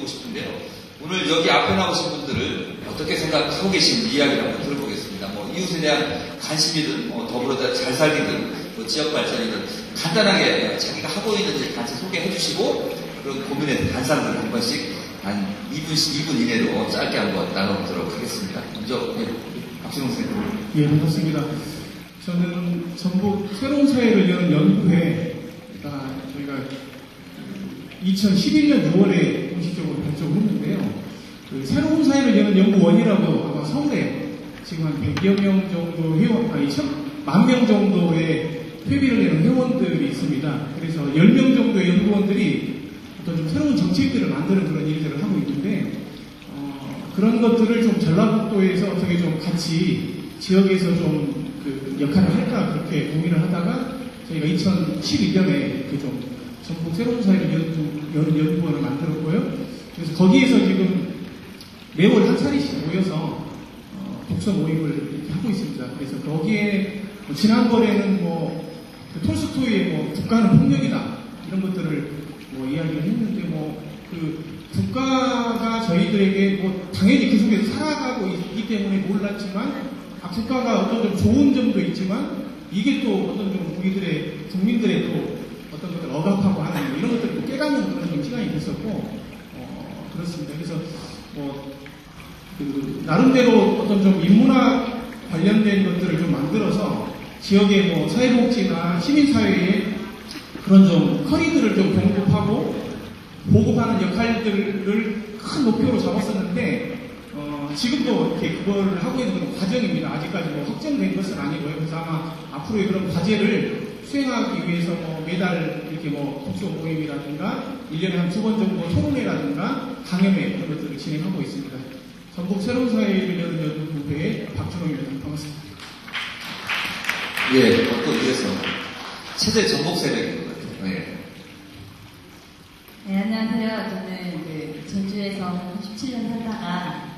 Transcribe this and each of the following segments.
드리고 싶은데요. 오늘 여기 앞에 나오신 분들을 어떻게 생각하고 계신지 이야기를 한번 들어보겠습니다. 뭐 이웃에 대한 관심이든 더불어 잘 살기든 뭐 지역 발전이든 간단하게 자기가 하고 있는 일 같이 소개해 주시고 그런 고민에 단상을 한 번씩 한 2분 이내로 짧게 한번 나눠보도록 하겠습니다. 먼저 박준호 선생님. 예, 반갑습니다. 저는 전북 새로운 사회를 여는 연구회가 저희가 2011년 6월에 공식적으로 발족을 했는데요. 그 새로운 사회를 여는 연구원이라고 아마 서울에 지금 한 100여 명 정도 회원, 아니 10,000명 정도의 회비를 내는 회원들이 있습니다. 그래서 10명 정도의 연구원들이 어떤 좀 새로운 정책들을 만드는 그런 일들을 하고 있는데, 그런 것들을 좀 전라북도에서 어떻게 좀 같이 지역에서 좀 그 역할을 할까 그렇게 고민을 하다가 저희가 2012년에 그 좀 전북 새로운 사회를 여는 연구원을 만들었고요. 그래서 거기에서 지금 매월 한 차례씩 모여서 독서 모임을 이렇게 하고 있습니다. 그래서 거기에 지난번에는 톨스토이의 국가는 폭력이다 이런 것들을 이야기를 했는데 그 국가가 저희들에게 당연히 그 속에서 살아가고 있기 때문에 몰랐지만 국가가 어떤 좀 좋은 점도 있지만 이게 또 어떤 좀 우리들의 국민들의 또 어떤 것들 억압하고 하는 이런 것들을 깨닫는 그런 좀 시간이 있었고 그렇습니다. 그래서 그 나름대로 어떤 좀 인문학 관련된 것들을 좀 만들어서 지역의 사회복지나 시민사회에 그런 좀 커리들을 좀 공급하고 보급하는 역할들을 큰 목표로 잡았었는데 지금도 이렇게 그걸 하고 있는 과정입니다. 아직까지 확정된 것은 아니고요. 그래서 아마 앞으로의 그런 과제를 수행하기 위해서 매달 이렇게 독서 모임이라든가 1년에 한 2번 정도 토론회라든가 강연회 이런 것들을 진행하고 있습니다. 전북 새로운 사회를 여는 연구회의 박준호입니다. 반갑습니다. 예, 또 이래서 최대 전북 세력인 것 같아요. 예. 네, 안녕하세요. 저는 전주에서 17년 살다가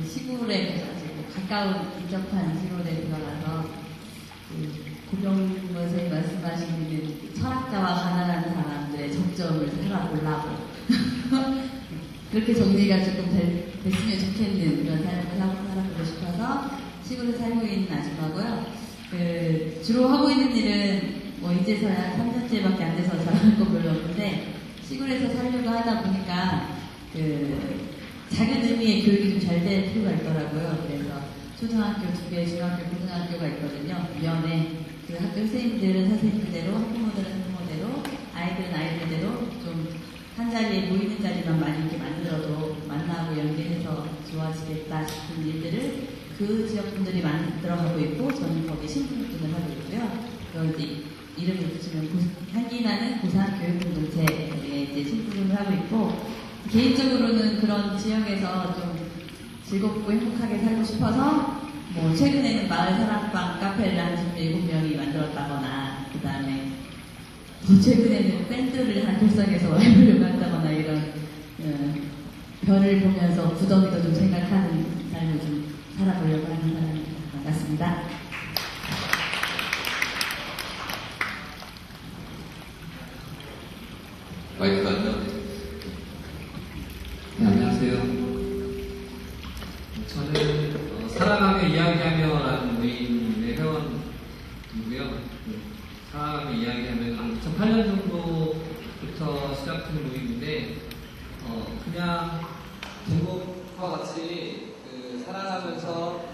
시골에 가까운 인접한 시골에 들어가서 고병 선생님 말씀하시는 철학자와 가난한 사람들의 접점을 살아보려고 그렇게 정리가 조금 됐으면 좋겠는 그런 삶을 살아보고 싶어서 시골에 살고 있는 아줌마고요. 주로 하고 있는 일은 이제서야 3년째밖에 안 돼서 잘하는 거 별로 없는데 시골에서 살려고 하다 보니까 작은 의미의 교육이 좀 잘 될 필요가 있더라고요. 그래서 초등학교 2개, 중학교, 고등학교가 있거든요. 위원회 그 학교 선생님들은 선생님대로, 학부모들은 학부모대로, 아이들은 아이들대로 좀 한 자리에 모이는 자리만 많이 이렇게 만들어도 만나고 연계해서 좋아지겠다 싶은 일들을 그 지역 분들이 만들어가고 있고 저는 거기에 신분등을 하고 있고요. 그걸 이제 이름을 붙이면 향기나는 고산교육공동체에 이제 신분을 하고 있고 개인적으로는 그런 지역에서 좀 즐겁고 행복하게 살고 싶어서 최근에는 마을 사랑방 카페를 한 27명이 만들었다거나 그 다음에 더 최근에는 밴드를 한 결성해서 해보려고 한다거나 이런 별을 보면서 부더기도 좀 생각하는 삶을 좀 살아보려고 하는 사람입니다. 반갑습니다. 마이크 안 나오네. 네, 안녕하세요. 저는 살아가며 이야기하며라는 모임의 회원이고요. 살아가며 이야기하며 한 2008년 정도부터 시작한 모임인데 그냥 제목과 같이 살아가면서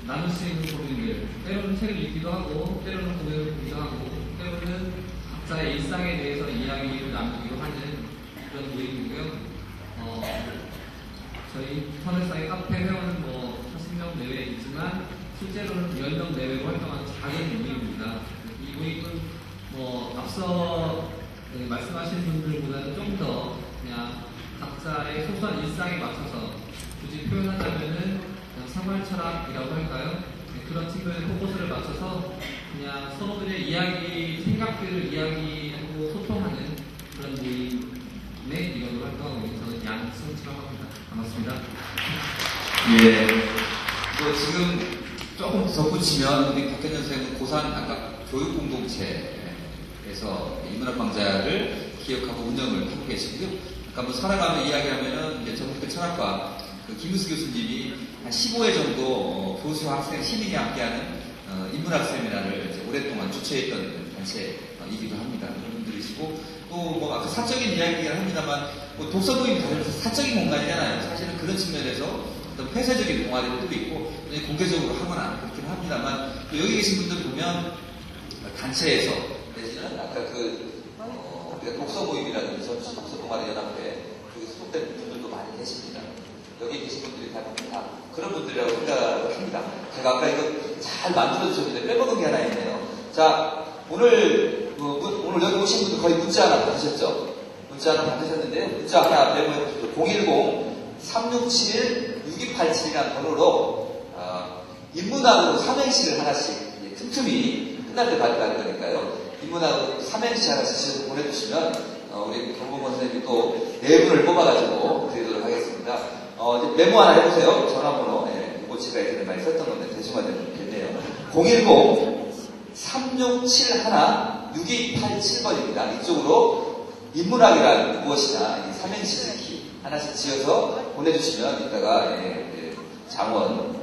나눌 수 있는 고민들 때로는 책을 읽기도 하고 때로는 공연을 보기도 하고 때로는 각자의 일상에 대해서 이야기를 나누기도 하는 그런 모임이고요. 저희 터널사이 카페 회원은 40명 내외 있지만 실제로는 10명 내외로 활동하는 작은 모임입니다. 이 모임은 앞서 말씀하신 분들보다는 좀 더 그냥 각자의 소소한 일상에 맞춰서 굳이 표현하자면은 그냥 생활 철학이라고 할까요? 그런 측면에 포커스를 맞춰서 그냥 서로들의 이야기, 생각들을 이야기하고 소통하는 그런 모임의 이름으로 활동하고 있는 저는 양승치라고 합니다. 반갑습니다. 예. 지금 조금 덧붙이면 우리 박현현 선생님은 고산 아까 교육공동체에서 인문학 강좌를 기획하고 운영을 하고 계시고요. 그러니까 뭐 살아가며 이야기하면은 이제 전북대 철학과 그 김우수 교수님이 한 15회 정도 교수, 학생, 시민이 함께하는 인문학 세미나를 이제 오랫동안 주최했던 단체이기도 합니다. 그런 분들이시고 또 뭐 아까 사적인 이야기를 합니다만 뭐 독서 모임 다들 사적인 공간이잖아요. 사실은 그런 측면에서 어떤 폐쇄적인 동아리들도 있고 공개적으로 하거나 그렇긴 합니다만 또 여기 계신 분들 보면 단체에서 내지는 아까 우리가 독서 모임이라든지 독서 동아리 연합회 쪽에 소속된 분들도 많이 계십니다. 여기 계신 분들이 다 그런 분들이라고 생각을 합니다. 제가 아까 이거 잘 만들어주셨는데 빼먹은 게 하나 있네요. 자, 오늘 여기 오신 분들 거의 문자 하나 받으셨죠? 문자 하나 받으셨는데 문자 하나 메모해보시죠. 010-3671-6287이라는 번호로 인문학으로 삼행시를 하나씩 틈틈이 끝날 때 가져가는 거니까요. 인문학으로 삼행시 하나씩 보내주시면 우리 경범원 선생님이 또 4분을 뽑아가지고 드리도록 하겠습니다. 이제 메모 하나 해보세요. 전화번호. 이거 제가 예전에 많이 썼던 건데 대충하면 좋겠네요. 010-3671-6287번입니다. 이쪽으로 인문학이란 무엇이나 삼행시 듣기 하나씩 지어서 보내주시면 이따가 장원,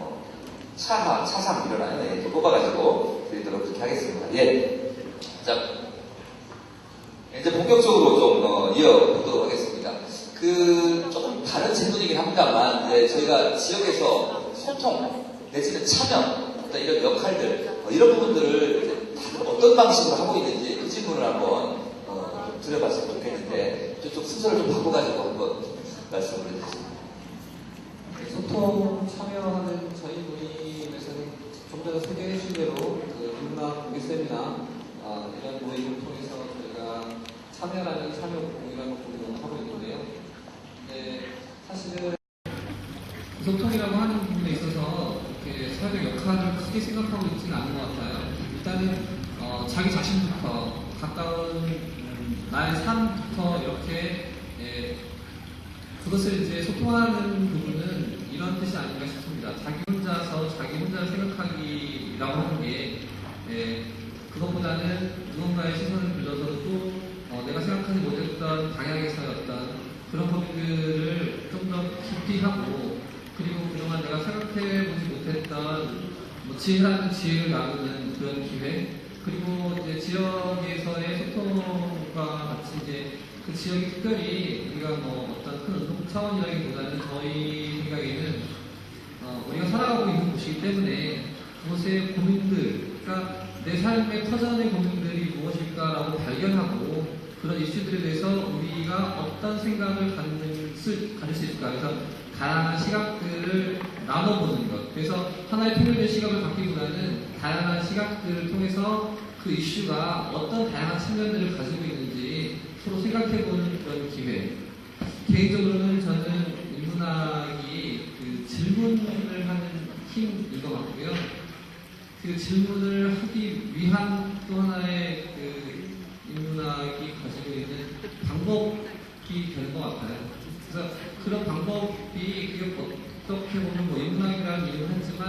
차상 일어나요. 이렇게 뽑아가지고 드리도록 그렇게 하겠습니다. 예. 자, 이제 본격적으로 좀 이어보도록 하겠습니다. 조금 다른 질문이긴 합니다만, 이제 저희가 지역에서 소통, 내지는 참여, 어떤 이런 역할들, 이런 부분들을 이제 다들 어떤 방식으로 하고 있는지 그 질문을 한번 드려봤으면 좋겠는데, 좀 순서를 좀 바꿔가지고 한번 말씀을 해주세요. 소통 참여하는 저희 모임에서는 좀 전에 소개해 주신 대로 인문학 공개 세미나 이런 모임을 통해서 저희가 참여라는 참여 공유라는 것도 하고 있는데요. 사실은 소통이라고 하는 부분에 있어서 이렇게 사회적 역할을 크게 생각하고 있지는 않은 것 같아요. 일단은 자기 자신부터 가까운 나의 삶부터 이렇게 그것을 이제 소통하는 부분은 이런 뜻이 아닌가 싶습니다. 자기 혼자서 자기 혼자 생각하기라고 하는 게 그것보다는 누군가의 시선을 빌려서 또 내가 생각하지 못했던 방향에서의 어떤 그런 것들을 좀 더 깊이 하고 그리고 그동안 내가 생각해보지 못했던 지혜라는 지혜를 나누는 그런 기회 그리고 이제 지역에서의 소통과 같이 이제 그 지역이 특별히 우리가 뭐 어떤 큰 운동 차원이라기보다는 저희 생각에는 우리가 살아가고 있는 곳이기 때문에 그곳의 고민들, 그러니까 내 삶의 터전의 고민들이 무엇일까라고 발견하고 그런 이슈들에 대해서 우리가 어떤 생각을 가질 수 있을까. 그래서 다양한 시각들을 나눠보는 것. 그래서 하나의 통일된 시각을 갖기보다는 다양한 시각들을 통해서 그 이슈가 어떤 다양한 측면들을 가지고 있는지 서로 생각해보는 그런 기회. 개인적으로는 저는 인문학이 그 질문을 하는 힘인 것 같고요. 그 질문을 하기 위한 또 하나의 그 인문학이 가지고 있는 방법이 되는 것 같아요. 그래서 그런 방법이 그게 어떻게 보면 뭐 인문학이라는 이름을 하지만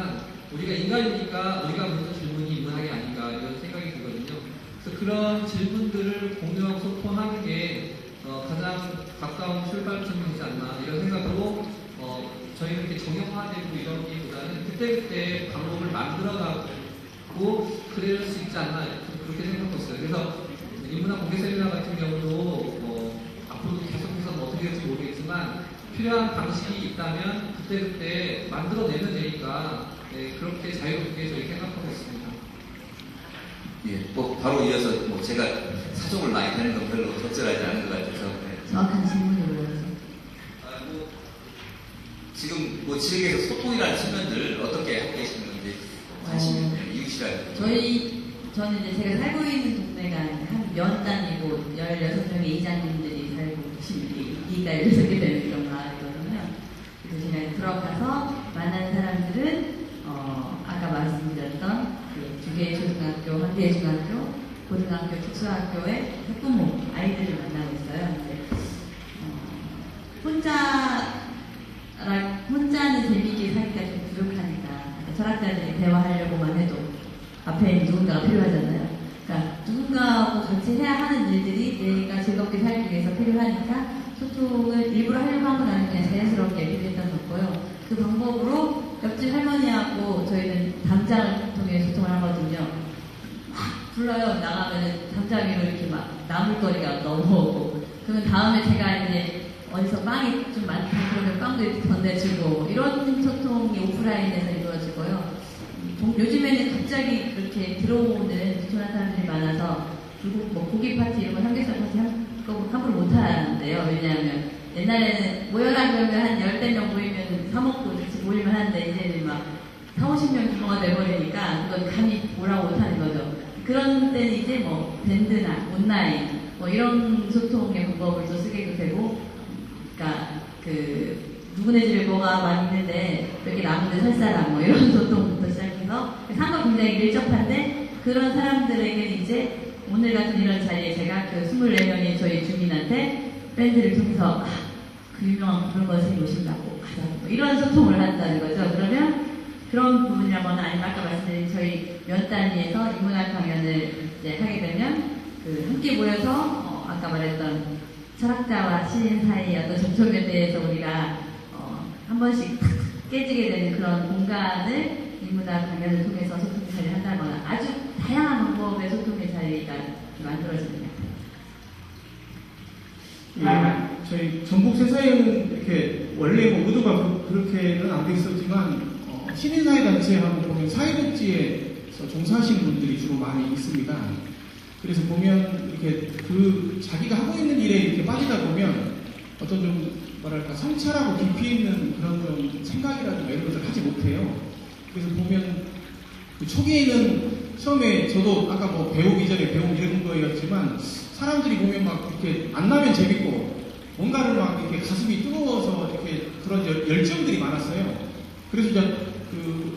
우리가 인간이니까 우리가 묻는 질문이 인문학이 아닌가 이런 생각이 들거든요. 그래서 그런 질문들을 공유하고 소통하는 게 가장 가까운 출발점이 되지 않나 이런 생각으로 저희는 이렇게 정형화되고 이러기보다는 그때그때 방법을 만들어가고 그럴 수 있지 않나 그렇게 생각하고 있어요. 그래서 인문학 공개 세미나 같은 경우도 앞으로도 계속해서 어떻게 될지 모르겠지만 필요한 방식이 있다면 그때그때 만들어내면 되니까 그렇게 자유롭게 저희 생각하고 있습니다. 예, 뭐 바로 이어서 뭐 제가 사정을 많이 하는 건 별로 적절하지 않은 것 같아서 정확한 질문이 올라오죠. 지금 뭐 지역에서 소통이라는 측면들 어떻게 하고 계시는 건지 관심 있는 이웃이라 저는 이제 제가 살고 있는 동네가 한 면 단위고 16명의 이장님들이 살고 이가 16개 되는 그런 마을이거든요. 그래서 제가 들어가서 만난 사람들은 아까 말씀드렸던 그 2개의 초등학교, 1개의 중학교, 고등학교, 특수학교의 학부모 아이들을 만나고 있어요. 혼자는 재미있게 살기가 좀 부족하니까 철학자들이 대화하려고만 해도 앞에 누군가가 필요하잖아요. 그러니까 누군가하고 같이 해야 하는 일들이 내가 즐겁게 살기 위해서 필요하니까 소통을 소통을 일부러 하려고 한 건 아니고 그냥 자연스럽게 빌렸던 거고요. 그 방법으로 옆집 할머니하고 저희는 담장을 통해 소통을 하거든요. 막 불러요. 나가면 담장 위로 이렇게 막 나물거리가 넘어오고 그러면 다음에 제가 이제 어디서 빵이 좀 많다 그러면 빵도 이렇게 건네주고 이런 소통이 오프라인에서 이루어지고요. 요즘에는 갑자기 그렇게 들어오는 부천한 사람들이 많아서 뭐 고기 파티 이런 거 삼겹살 파티 함부로 못 하는데요. 왜냐하면 옛날에는 모여라 그러면 한 10명 모이면 사먹고 같이 모이면 하는데 이제는 막 40-50명 규모가 돼버리니까 그건 감히 뭐라고 못하는 거죠. 그런 때는 이제 뭐 밴드나 온라인 뭐 이런 소통의 방법을 또 쓰게 되고 그러니까 누구네 집에 뭐가 많이 있는데 여기 남은데 살 사람 뭐 이런 소통부터 시작해서 상과 굉장히 밀접한데 그런 사람들에게는 이제 오늘 같은 이런 자리에 제가 그 24명의 저희 주민한테 밴드를 통해서 그 유명한 그런 것을 모신다고 가자 뭐 이런 소통을 한다는 거죠. 그러면 그런 부분이라거나 아니면 아까 말씀드린 저희 면 단위에서 인문학 강연을 이제 하게 되면 함께 모여서 아까 말했던 철학자와 시인 사이의 어떤 접촉에 대해서 우리가 한 번씩 탁 깨지게 되는 그런 공간을 인문학 강연을 통해서 소통의 자리를 한다거나 아주 다양한 방법의 소통의 자리가 만들어집니다. 예, 저희 전북 새사에는 이렇게 원래 뭐 의도가 그렇게는 안 돼 있었지만 시민사회 단체하고 보면 사회복지에서 종사하시는 분들이 주로 많이 있습니다. 그래서 보면 이렇게 자기가 하고 있는 일에 이렇게 빠지다 보면 어떤 좀 뭐랄까 성찰하고 깊이 있는 그런 좀 생각이라든가 이런 것을 하지 못해요. 그래서 보면 초기에는 처음에 저도 아까 뭐 배우기 전에 배우고 이런 거였지만 사람들이 보면 막 이렇게 만나면 재밌고 뭔가를 막 이렇게 가슴이 뜨거워서 이렇게 그런 열정들이 많았어요. 그래서 이제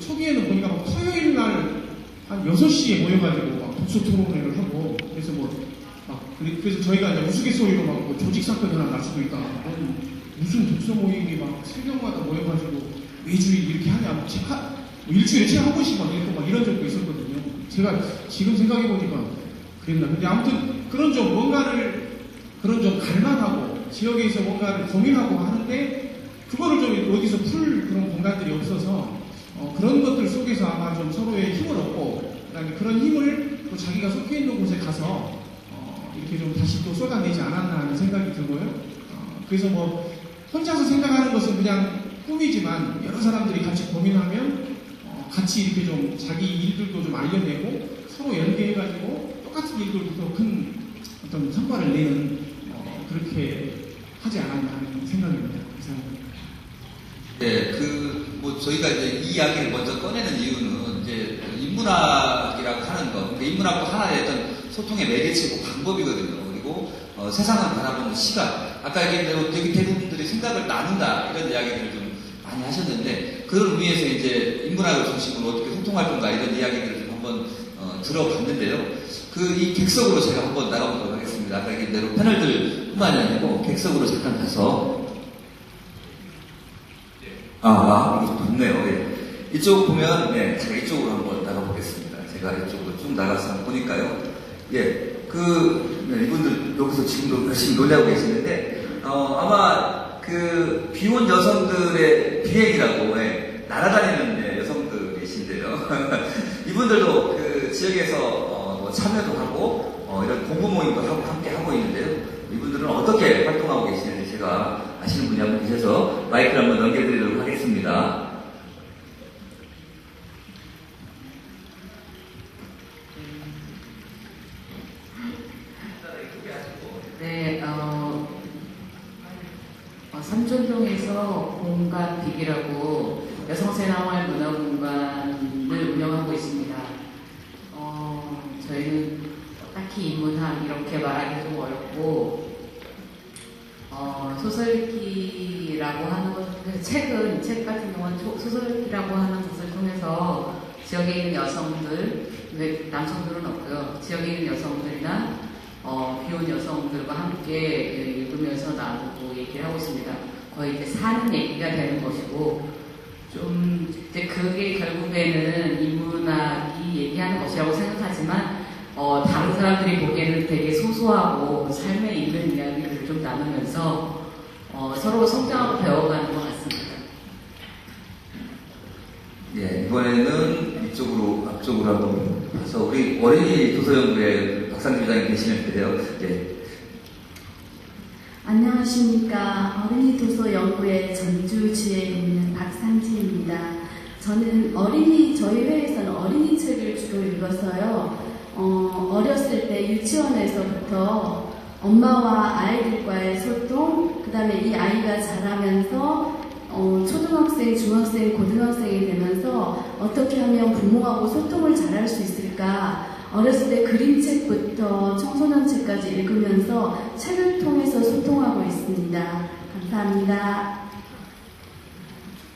초기에는 보니까 막 토요일 날 한 6시에 모여가지고 막 독서 토론회를 하고 그래서 그래서 저희가 이제 우스갯소리로 막 조직 사건이 하나 날 수도 있다. 무슨 독서 모임이 막 새벽마다 모여가지고 매주일 이렇게 하냐. 뭐 일주일에 책 한 번씩 막 읽고 막 이런 적도 있었거든요. 제가 지금 생각해보니까 그랬나. 근데 아무튼 그런 좀 뭔가를 그런 좀 갈망하고 지역에서 뭔가를 고민하고 하는데 그거를 좀 어디서 풀 그런 공간들이 없어서 그런 것들 속에서 아마 좀 서로의 힘을 얻고 그다음에 그런 힘을 또 자기가 속해 있는 곳에 가서 이렇게 좀 다시 또 쏟아내지 않았나 하는 생각이 들고요. 그래서 뭐 혼자서 생각하는 것은 그냥 꿈이지만 여러 사람들이 같이 고민하면 같이 이렇게 좀 자기 일들도 좀 알려내고 서로 연계해가지고 똑같은 일들도 큰 어떤 성과를 내는 그렇게 하지 않았나 하는 생각입니다. 이상입니다. 네, 저희가 이제 이 이야기를 먼저 꺼내는 이유는 이제 인문학이라고 하는 것, 그러니까 인문학도 하나의 어떤 소통의 매개체고 방법이거든요. 그리고 세상을 바라보는 시각. 아까 얘기한 대로 대부분들이 생각을 나눈다 이런 이야기들을 좀 많이 하셨는데 그런 의미에서 이제 인문학을 중심으로 어떻게 소통할 건가 이런 이야기들을 좀 한번 들어봤는데요. 이 객석으로 제가 한번 나가보도록 하겠습니다. 아까 얘기한 대로 패널들뿐만이 아니고 객석으로 잠깐 가서 이거 좋네요. 예. 이쪽 보면, 네, 제가 이쪽으로 한번 나가보겠습니다. 제가 이쪽으로 쭉 나가서 한번 보니까요. 예, 이분들 여기서 지금도 열심히 놀라고 계시는데, 아마 비혼 여성들의 비행이라고, 예, 날아다니는 여성들 계신데요. 이분들도 지역에서 참여도 하고, 이런 공부 모임도 하고 함께 하고 있는데요. 이분들은 어떻게 활동하고 계시는지 제가 아시는 분이 한 분 계셔서 마이크를 한번 넘겨드리도록 하겠습니다. 네, 삼촌동에서 공간빅이라고 여성생활 문화공간을 운영하고 있습니다. 저희는 딱히 인문학 이렇게 말하기 좀 어렵고 소설기라고 하는 것, 책 같은 경우는 소설기라고 하는 것을 통해서 지역에 있는 여성들, 남성들은 없고요. 지역에 있는 여성들이나 비혼 여성들과 함께 읽으면서 나누고 얘기를 하고 있습니다. 거의 이제 사는 얘기가 되는 것이고, 좀 이제 그게 결국에는 인문학이 얘기하는 것이라고 생각하지만 다른 사람들이 보기에는 되게 소소하고 삶에 있는 이야기를 좀 나누면서 서로 성장하고 배워가는 것 같습니다. 예, 이번에는 앞쪽으로 한번 봐서 우리 어린이 도서연구회 박상규장님 계시는데요. 예. 안녕하십니까. 어린이 도서 연구회 전주지에 있는 박상지입니다. 저는 저희 회에서는 어린이 책을 주로 읽어서요. 어렸을 때 유치원에서부터 엄마와 아이들과의 소통, 그 다음에 이 아이가 자라면서 초등학생, 중학생, 고등학생이 되면서 어떻게 하면 부모하고 소통을 잘할 수 있을까? 어렸을 때 그림책부터 청소년 책까지 읽으면서 책을 통해서 소통하고 있습니다. 감사합니다.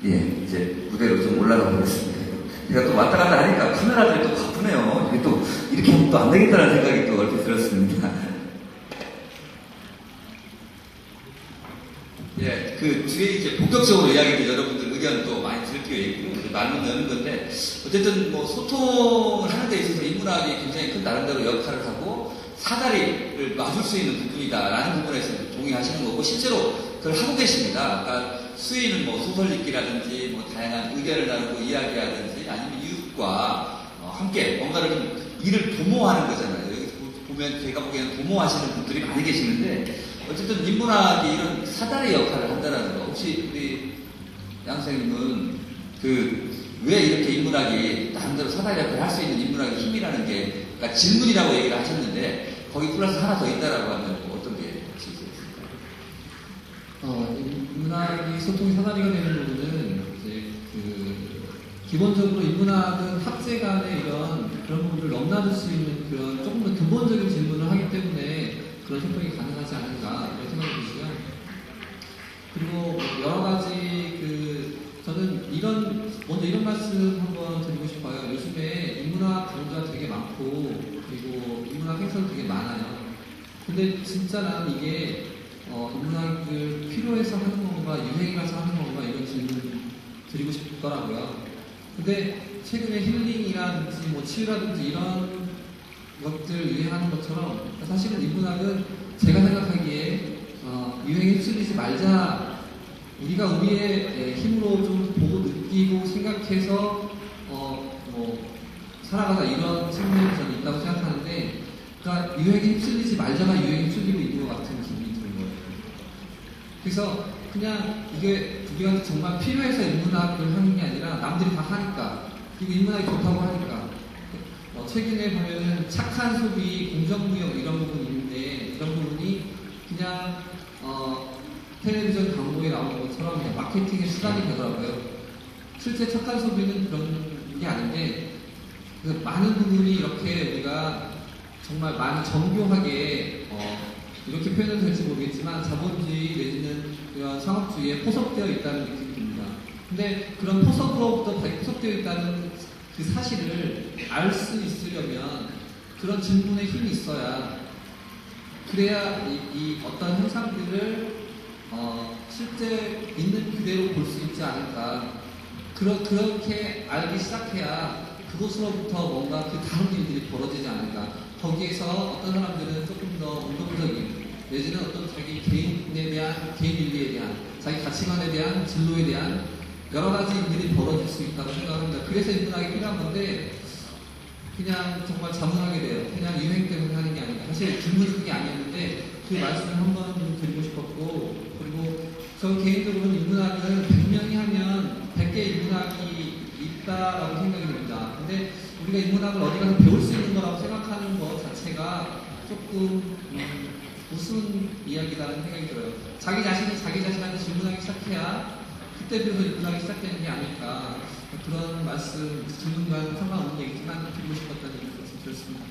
예, 이제 무대로 좀 올라가 보겠습니다. 제가 또 왔다 갔다 하니까 카메라들이 또 바쁘네요. 이게 또 이렇게 하면 또 안 되겠다는 생각이 또 얼핏 들었습니다. 예, 그 뒤에 이제 본격적으로 이야기를 여러분들 의견 또 많이 들을 기회 있고 말문 여는 건데 어쨌든 뭐 소통을 하는 데 있어서 인문학이 굉장히 큰 나름대로 역할을 하고 사다리를 놔줄 수 있는 부분이다라는 부분에서 동의하시는 거고 실제로 그걸 하고 계십니다. 그러니까 수위는 뭐 소설 읽기라든지 뭐 다양한 의견을 나누고 이야기하든지 아니면 이웃과 함께 뭔가를 좀 일을 도모하는 거잖아요. 여기 보면 제가 보기에는 도모하시는 분들이 많이 계시는데 어쨌든 인문학이 이런 사다리 역할을 한다는 거. 혹시 우리 양 선생님은 왜 이렇게 인문학이 나름대로 사다리 역할을 할 수 있는 인문학의 힘이라는 게 그러니까 질문이라고 얘기를 하셨는데 거기 플러스 하나 더 있다라고 하면 어떤 게 혹시 있을까요? 인문학이 소통의 사다리가 되는 부분은 이제 기본적으로 인문학은 학제 간의 그런 부분을 넘나들 수 있는 그런 조금 더 근본적인 질문을 하기 때문에 그런 소통이 가능하지 않은가 이런 생각이 드시고요. 그리고 여러 가지 저는 먼저 이런 말씀 한번 드리고 싶어요. 요즘에 인문학 강좌 되게 많고 그리고 인문학 행사도 되게 많아요. 근데 진짜 난 이게 인문학을 필요해서 하는 건가 유행이라서 하는 건가 이런 질문 드리고 싶더라고요. 근데 최근에 힐링이라든지 뭐 치유라든지 이런 것들 유행하는 것처럼 사실은 인문학은 제가 생각하기에 유행에 휩쓸리지 말자. 우리가 우리의 힘으로 좀 보고 느끼고 생각해서 살아가자 이런 측면이 저는 있다고 생각하는데 그러니까 유행에 휩쓸리지 말자가 유행에 휩쓸리고 있는 것 같은 기분이 드는 거예요. 그래서 그냥 이게 우리가 정말 필요해서 인문학을 하는 게 아니라 남들이 다 하니까 그리고 인문학이 좋다고 하니까 최근에 보면은 착한 소비, 공정무역 이런 부분이 있는데 이런 부분이 그냥 텔레비전 광고에 나오는 것처럼 그냥 마케팅의 수단이 되더라고요. 실제 착한 소비는 그런 게 아닌데 많은 부분이 이렇게 우리가 정말 많이 정교하게 이렇게 표현해도 될지 모르겠지만 자본주의 내지는 그런 상업주의에 포섭되어 있다는 느낌이 듭니다. 근데 그런 포섭으로부터 포섭되어 있다는 그 사실을 알 수 있으려면 그런 질문에 힘이 있어야 그래야 이 어떤 현상들을 실제 있는 그대로 볼 수 있지 않을까. 그렇게 알기 시작해야 그곳으로부터 뭔가 그 다른 일들이 벌어지지 않을까. 거기에서 어떤 사람들은 조금 더 운동적인 내지는 어떤 자기 개인에 대한 개인 윤리에 대한 자기 가치관에 대한 진로에 대한 여러 가지 일들이 벌어질 수 있다고 생각합니다. 그래서 인문학이 필요한 건데 그냥 정말 자문하게 돼요. 그냥 유행 때문에 하는 게 아니라 사실 질문이 그게 아니었는데 그 말씀을 한번 드리고 싶었고 그리고 저 개인적으로는 인문학은 100명이 하면 100개의 인문학이 있다라고 생각이 듭니다. 근데 우리가 인문학을 어디 가서 배울 수 있는 거라고 생각하는 것 자체가 조금 무슨 이야기다라는 생각이 들어요. 자기 자신이 자기 자신한테 질문하기 시작해야 그때부터 인문학이 시작되는 게 아닐까. 그런 말씀, 질문과는 상관없는 얘기지만 드리고 싶었다는 말씀 드렸습니다.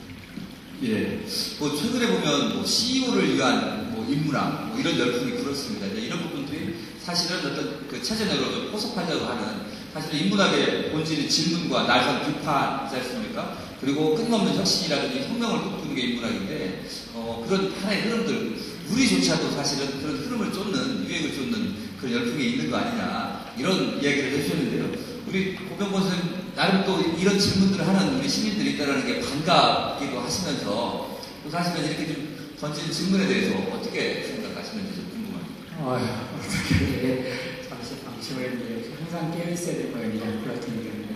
예. 최근에 보면 CEO를 위한 인문학, 이런 열풍이 그렇습니다. 이런 부분들이 사실은 어떤 체제적으로 좀 포섭하려고 하는 사실은 인문학의 본질이 질문과 날선 비판이지 않습니까? 그리고 끝없는 혁신이라든지 혁명을 꿈꾸는 게 인문학인데, 그런 하나의 흐름들, 우리조차도 사실은 그런 흐름을 쫓는, 유행을 쫓는 그런 열풍이 있는 거 아니냐, 이런 이야기를 해주셨는데요. 우리 고병권 선생님, 나름 또 이런 질문들을 하는 우리 시민들이 있다는 게 반갑기도 하시면서, 또 사실은 이렇게 좀 던지는 질문에 대해서 어떻게 생각하시는지 좀 궁금합니다. 어떻게 잠시 방심을 했는데 항상 깨어있어야 될 거예요. 같은 경우는.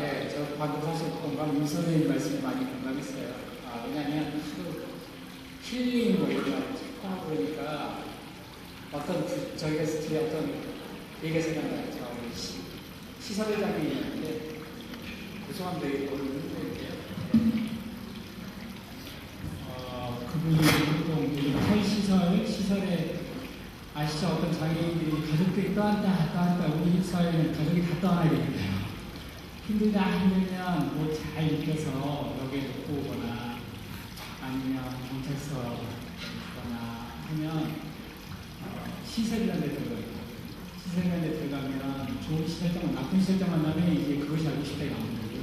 예, 저 방금 사실 공감 윤선생님 말씀에 많이 공감했어요. 왜냐하면 힐링 뭐 이런 거 하고 그러니까 저희가 뒤에 어떤 얘기가 생각나요. 시설회장이었는데 죄송한데 모르는데 그분이 보통 시설에 아시죠? 어떤 장애인들이 가족들이 떠한다 우리 사회는 가족이 다 떠나야 되거든요. 힘들면 뭐 잘 익혀서 여기에 놓고 오거나 아니면 경찰서 오거나 하면 시설이라는 데 들어가요. 시설이라는 데 들어가면 좋은 시설장, 나쁜 시설장 만나면 이제 그것이 알고 싶다 이거 안 거고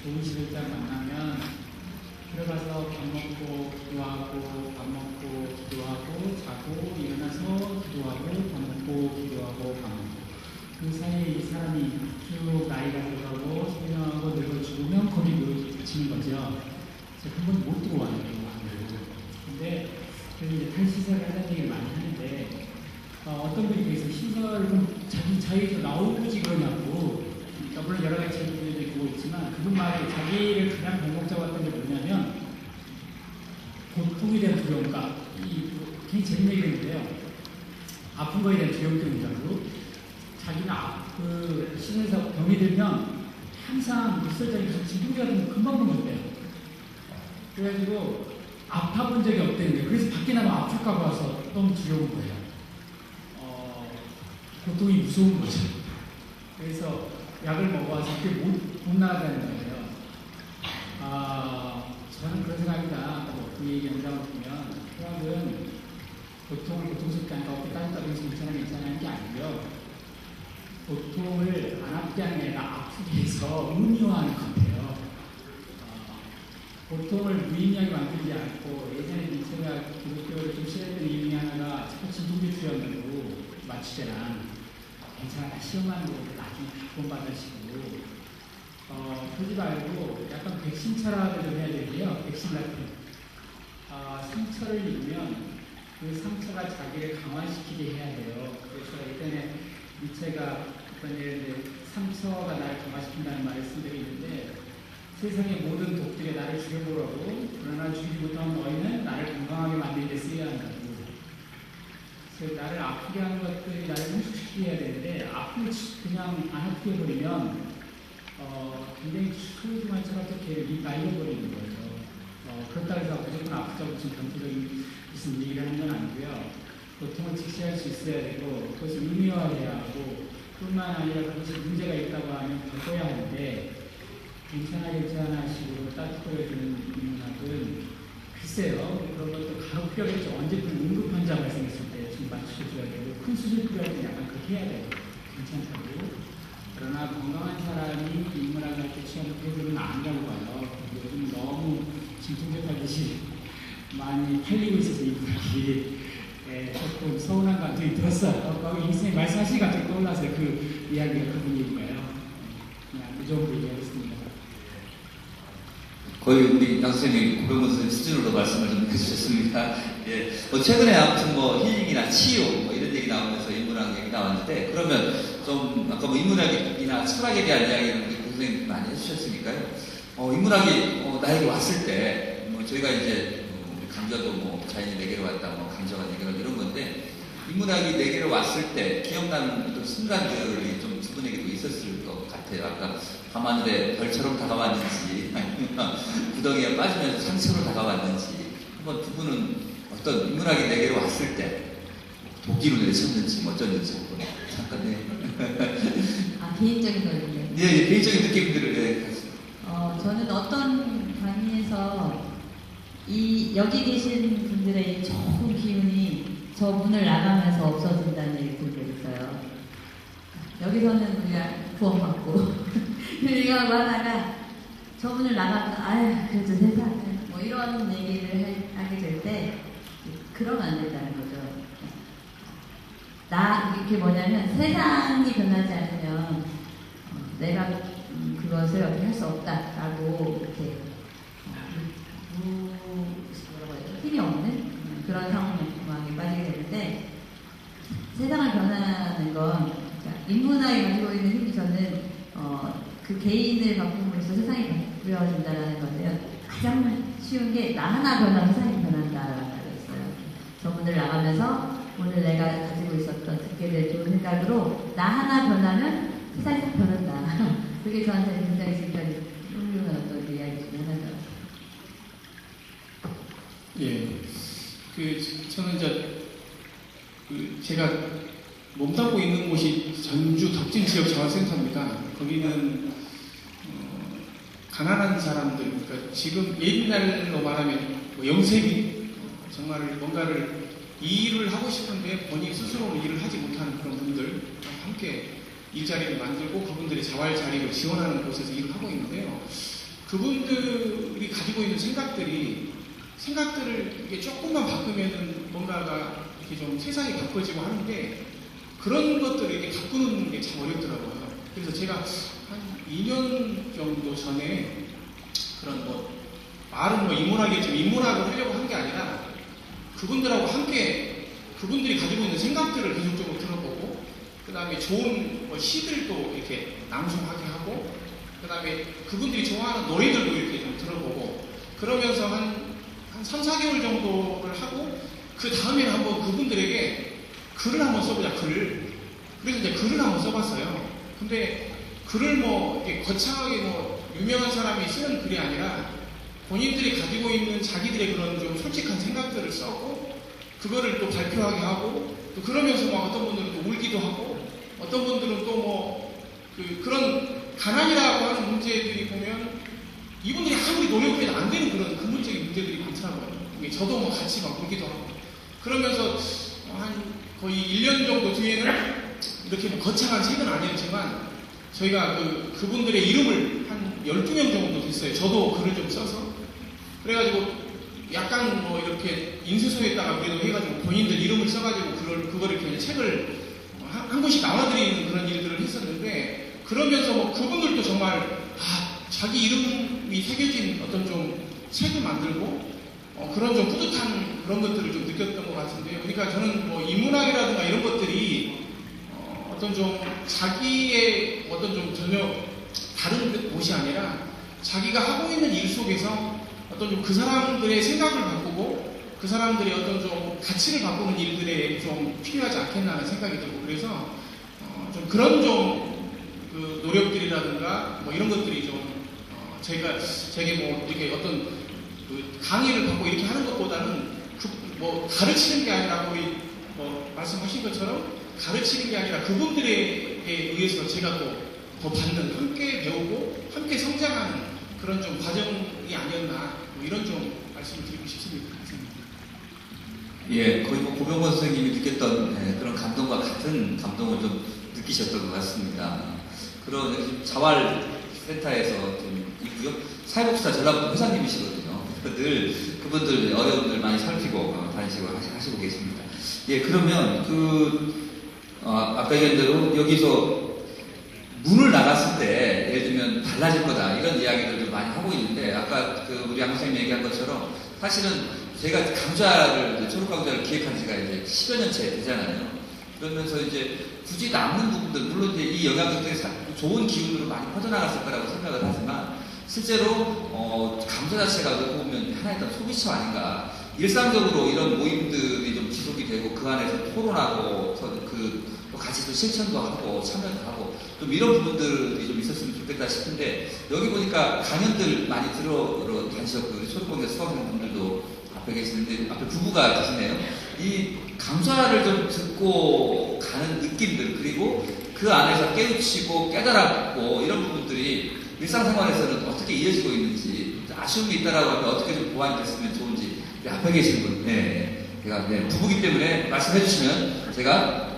좋은 시설장 만나면 들어가서 밥 먹고 기도하고 밥 먹고 기도하고 자고 일어나서 기도하고 밥 먹고 기도하고 밥 먹고 그 사이에 이 사람이 쭉 나이가 들어가고 성장하고 늙어 죽으면 거기 놓치는 거죠. 그래서 그건 못 들어와요. 근데 그래서 이제 탈시설을 하자는 얘기를 많이 하는데 어떤 분이 그래서 시설을 좀 자기도 나오지 그러냐고 물론 여러 가지 질문들이 보고 있지만 그분 말에 자기를 가장 발목잡고 했던 게 뭐냐면 고통에 대한 두려움과 굉장히 재밌는 얘기인데요. 아픈 거에 대한 두려움 때문이라고 자기는 그 시설에서 병이 들면 항상 물설장이 진통제 같은 거 금방 먹었대요. 그래가지고 아파본 적이 없대는데 그래서 밖에 나가면 아플까 봐서 너무 두려운 거예요. 고통이 무서운 거죠. 그래서 약을 먹어서 그게 못 나가는 거예요. 저는 그런 생각입니다. 그 얘기 영상을 보면 소학은 고통을 고통스럽게 하니까 어깨 따뜻하면서 괜찮아 하는 게 아니고요. 고통을 안 아프게 하는 게 아니라 아프게 해서 의미화하는 건데요. 고통을 무의미하게 만들지 않고 예전에 제가 기독교를 좀 싫어했던 이유 중에 하나가 자꾸 진통제 투여한다고 맞추잖아. 괜찮아, 시험하는 거 나중에 구원받으시고 그러지 말고 약간 백신처라도 좀 해야 되고요. 백신 같은 상처를 입으면 그 상처가 자기를 강화시키게 해야 돼요. 그래서 예전에 니체가 어떤 예를 상처가 나를 강화시킨다는 말을 쓴 적이 있는데 세상의 모든 독들이 나를 죽여보라고 그러나 죽이지 못하는 너희는 나를 건강하게 만드는 데 쓰여야 한다고. 그래서 나를 아프게 하는 것들이 나를 흉측시키게 해야 되는데 그냥 안 아프게 해버리면 굉장히 소중한처럼 이렇게 날려버리는 거예요. 그렇다고 해서 무조건 아프다고 지금 전투적인 무슨 얘기를 하는 건 아니고요. 고통을 직시할 수 있어야 되고 그것을 의미화해야 하고 뿐만 아니라 그것이 문제가 있다고 하면 바꿔야 하는데 괜찮아 식으로 따뜻해주는 인문학은 글쎄요. 그런 것도 간혹 필요하겠죠. 언제든 응급 환자 발생했을 때 좀 맞춰줘야 되고 큰 수술 필요할 때 약간 그렇게 해야 돼요. 괜찮다고. 그러나 건강한 사람이 인문학을 할 때 취하는 태도는 아니라고 봐요. 요즘 너무 진통제 팔듯이 많이 팔리고 있어서 인문학이 조금 서운한 감정이 들었어요. 임 선생님 말씀하시니 갑자기 떠올랐어요. 그 이야기가 그분 얘기가요. 그냥 그 정도 얘기하겠습니다. 거의 우리 양 선생님이 고병원 선생님 수준으로 말씀을 좀 해주셨습니다. 예. 최근에 아무튼 힐링이나 치유 이런 얘기 나오면서 인문학 얘기 나왔는데 그러면 좀 아까 인문학이나 철학에 대한 이야기를 우리 선생님 많이 해주셨으니까요. 인문학이 나에게 왔을 때 저희가 이제 강좌도 자연이 내게로 왔다 강좌가 내게로 이런 건데 인문학이 내게로 왔을 때 기억나는 어떤 순간들이 좀 두 분에게도 있었을 것 같아요. 아까 밤하늘에 별처럼 다가왔는지 아니면 구덩이에 빠지면서 상처로 다가왔는지 한번 두 분은 어떤 인문학이 내게로 왔을 때 도끼로 내쳤는지 어쩌는지 한번 잠깐 개인적인 거였네요. 네, 개인적인 느낌들을 저는 어떤 강의에서 여기 계신 분들의 좋은 기운이 저 문을 나가면서 없어진다는 얘기 들고 있어요. 여기서는 그냥 구원받고 힐링하고 하다가 저 문을 나가면 그래도 세상에 이런 얘기를 하게 될 때 그러면 안 된다는 거죠. 이게 뭐냐면 세상이 변하지 않으면 내가 그것을 어떻게 할 수 없다라고 이렇게 뭐라고 해야 돼? 힘이 없는 그런 상황에 빠지게 되는데 세상을 변화하는 건 그러니까 인문학이 가지고 있는 힘이 저는 그 개인을 바꿈으로써 세상이 바뀌어진다는 건데요. 가장 쉬운 게 나 하나 변하면 세상이 변한다라는 말이 있어요. 저분들 나가면서 오늘 내가 가지고 있었던 듣게 될 좋은 생각으로 나 하나 변하면 세상이 다 변한다. 그게 저한테는 굉장히 지금까지 훌륭한 어떤 이야기 중에 하나죠. 예. 저는 제가 몸담고 있는 곳이 전주 덕진 지역 자원센터입니다. 거기는 가난한 사람들, 그러니까 지금 옛날로 말하면 영세민, 정말 뭔가를 일을 하고 싶은데 본인 스스로는 일을 하지 못하는 그런 분들 함께 일자리를 만들고 그분들의 자활 자리를 지원하는 곳에서 일을 하고 있는데요. 그분들이 가지고 있는 생각들을 이게 조금만 바꾸면은 뭔가가 이렇게 좀 세상이 바꿔지고 하는데 그런 것들을 이렇게 바꾸는 게 참 어렵더라고요. 그래서 제가 한 2년 정도 전에 그런 말은 인문학이지만 인문학을 하려고 한 게 아니라 그분들하고 함께 그분들이 가지고 있는 생각들을 계속적으로 들어보고 그 다음에 좋은 시들도 이렇게 낭송하게 하고 그 다음에 그분들이 좋아하는 노래들도 이렇게 좀 들어보고 그러면서 한 3, 4개월 정도를 하고 그 다음에는 한번 그분들에게 글을 한번 써보자, 글을. 그래서 이제 글을 한번 써봤어요. 근데 글을 이렇게 거창하게 유명한 사람이 쓰는 글이 아니라 본인들이 가지고 있는 자기들의 그런 좀 솔직한 생각들을 써고 그거를 또 발표하게 하고 또 그러면서 어떤 분들은 또 울기도 하고 어떤 분들은 또 그런 가난이라고 하는 문제들이 보면 이분들이 아무리 노력을 해도 안 되는 그런 근본적인 문제들이 많더라고요. 저도 같이 울기도 하고 그러면서 한 거의 1년 정도 뒤에는 이렇게 거창한 책은 아니었지만 저희가 그분들의 이름을 한 12명 정도 됐어요. 저도 글을 좀 써서 그래가지고 약간 이렇게 인쇄소에다가 그래도 해가지고 본인들 이름을 써가지고 그거를 그냥 책을 한 권씩 나눠드리는 그런 일들을 했었는데 그러면서 그분들도 정말 자기 이름이 새겨진 어떤 좀 책을 만들고 그런 좀 뿌듯한 그런 것들을 좀 느꼈던 것 같은데요. 그러니까 저는 인문학이라든가 이런 것들이 어떤 좀 자기의 어떤 좀 전혀 다른 곳이 아니라 자기가 하고 있는 일 속에서 어떤 좀 그 사람들의 생각을 바꾸고 그 사람들의 어떤 좀 가치를 바꾸는 일들에 좀 필요하지 않겠나 하는 생각이 들고 그래서 좀 그런 좀 그 노력들이라든가 이런 것들이 좀 제게 이렇게 어떤 강의를 받고 이렇게 하는 것보다는 가르치는 게 아니라 우리 말씀하신 것처럼 가르치는 게 아니라 그분들에 의해서 제가 더 받는 함께 배우고 함께 성장하는 그런 좀 과정이 아니었나 이런 좀 말씀을 드리고 싶습니다. 예, 거의 고병건 선생님이 느꼈던 그런 감동과 같은 감동을 좀 느끼셨던 것 같습니다. 그런 자활센터에서 좀 있고요. 사회복지사 전라북도 회장님이시거든요. 늘 그분들 어려움들 많이 살피고 다니시고 하시고 계십니다. 예, 그러면 아까 얘기한 대로 여기서 문을 나갔을 때 예를 들면 달라질 거다 이런 이야기들을 많이 하고 있는데 아까 우리 양 선생님이 얘기한 것처럼 사실은 제가 초록강좌를 기획한 지가 이제 10여 년째 되잖아요. 그러면서 이제 굳이 남는 부분들 물론 이제 이 영향력들이 좋은 기운으로 많이 퍼져나갔을 거라고 생각을 하지만 실제로 강좌 자체가 어떻게 보면 하나의 어떤 소비처 아닌가. 일상적으로 이런 모임들이 좀 지속이 되고 그 안에서 토론하고 또 같이 또 실천도 하고 참여도 하고 좀 이런 부분들이 좀 있었으면 좋겠다 싶은데 여기 보니까 강연들 많이 들어 다니셨고 초록공대 수강생분들도 앞에 계시는데 앞에 부부가 계시네요. 이 강좌를 좀 듣고 가는 느낌들 그리고 그 안에서 깨우치고 깨달았고 이런 부분들이 일상생활에서는 어떻게 이어지고 있는지 아쉬움이 있다라고 하면 어떻게 좀 보완이 됐으면 좋은지 앞에 계신 분 제가 부부기 때문에 말씀해 주시면 제가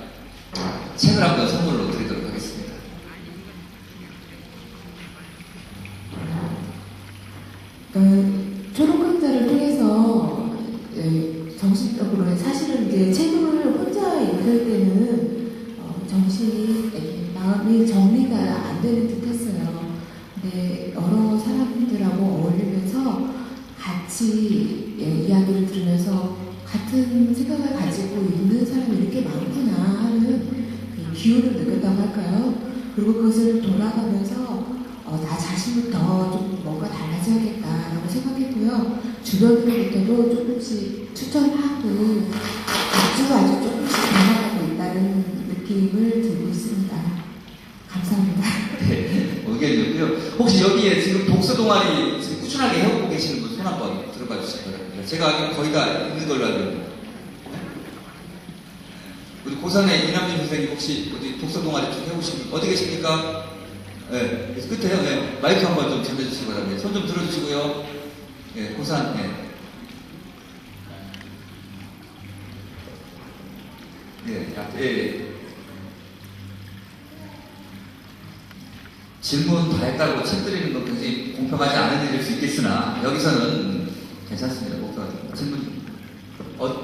책을 한번 선물로 드리도록 하겠습니다. 초록강좌를 통해서 정신적으로 사실은 이제 책을 혼자 읽을 때는 정신이 마음이 정리가 안 되는 듯했어요. 근데 여러 사람들하고 어울리면서 같이 이야기를 들으면서 같은 같은 생각을 가지고 있는 사람이 이렇게 많구나 하는 그 기운을 느꼈다고 할까요? 그리고 그것을 돌아가면서 나 자신부터 좀 뭔가 달라져야겠다라고 생각했고요. 주변으로부터도 조금씩 추천하고 아주 조금씩 변화하고 있다는 느낌을 들고 있습니다. 감사합니다. 네, 의견이었고요. 혹시 여기에 지금 독서 동아리 지금 꾸준하게 해오고 계시는 분 손 한번 들어봐 주실 거예요. 제가 알기로 거의 다 있는 걸로 알고 있는데. 우리 고3의 이남준 선생님 혹시 어디 독서 동아리 좀 해보신 분 어디 계십니까? 네, 끝에요. 네, 마이크 한번 좀 전해주시기 바랍니다. 손 좀 들어주시고요. 네, 고3, 네. 네, 예. 질문 다 했다고 책 드리는 건 굉장히 공평하지 않은 일일 수 있겠으나 여기서는 괜찮습니다. 공평하게. 질문.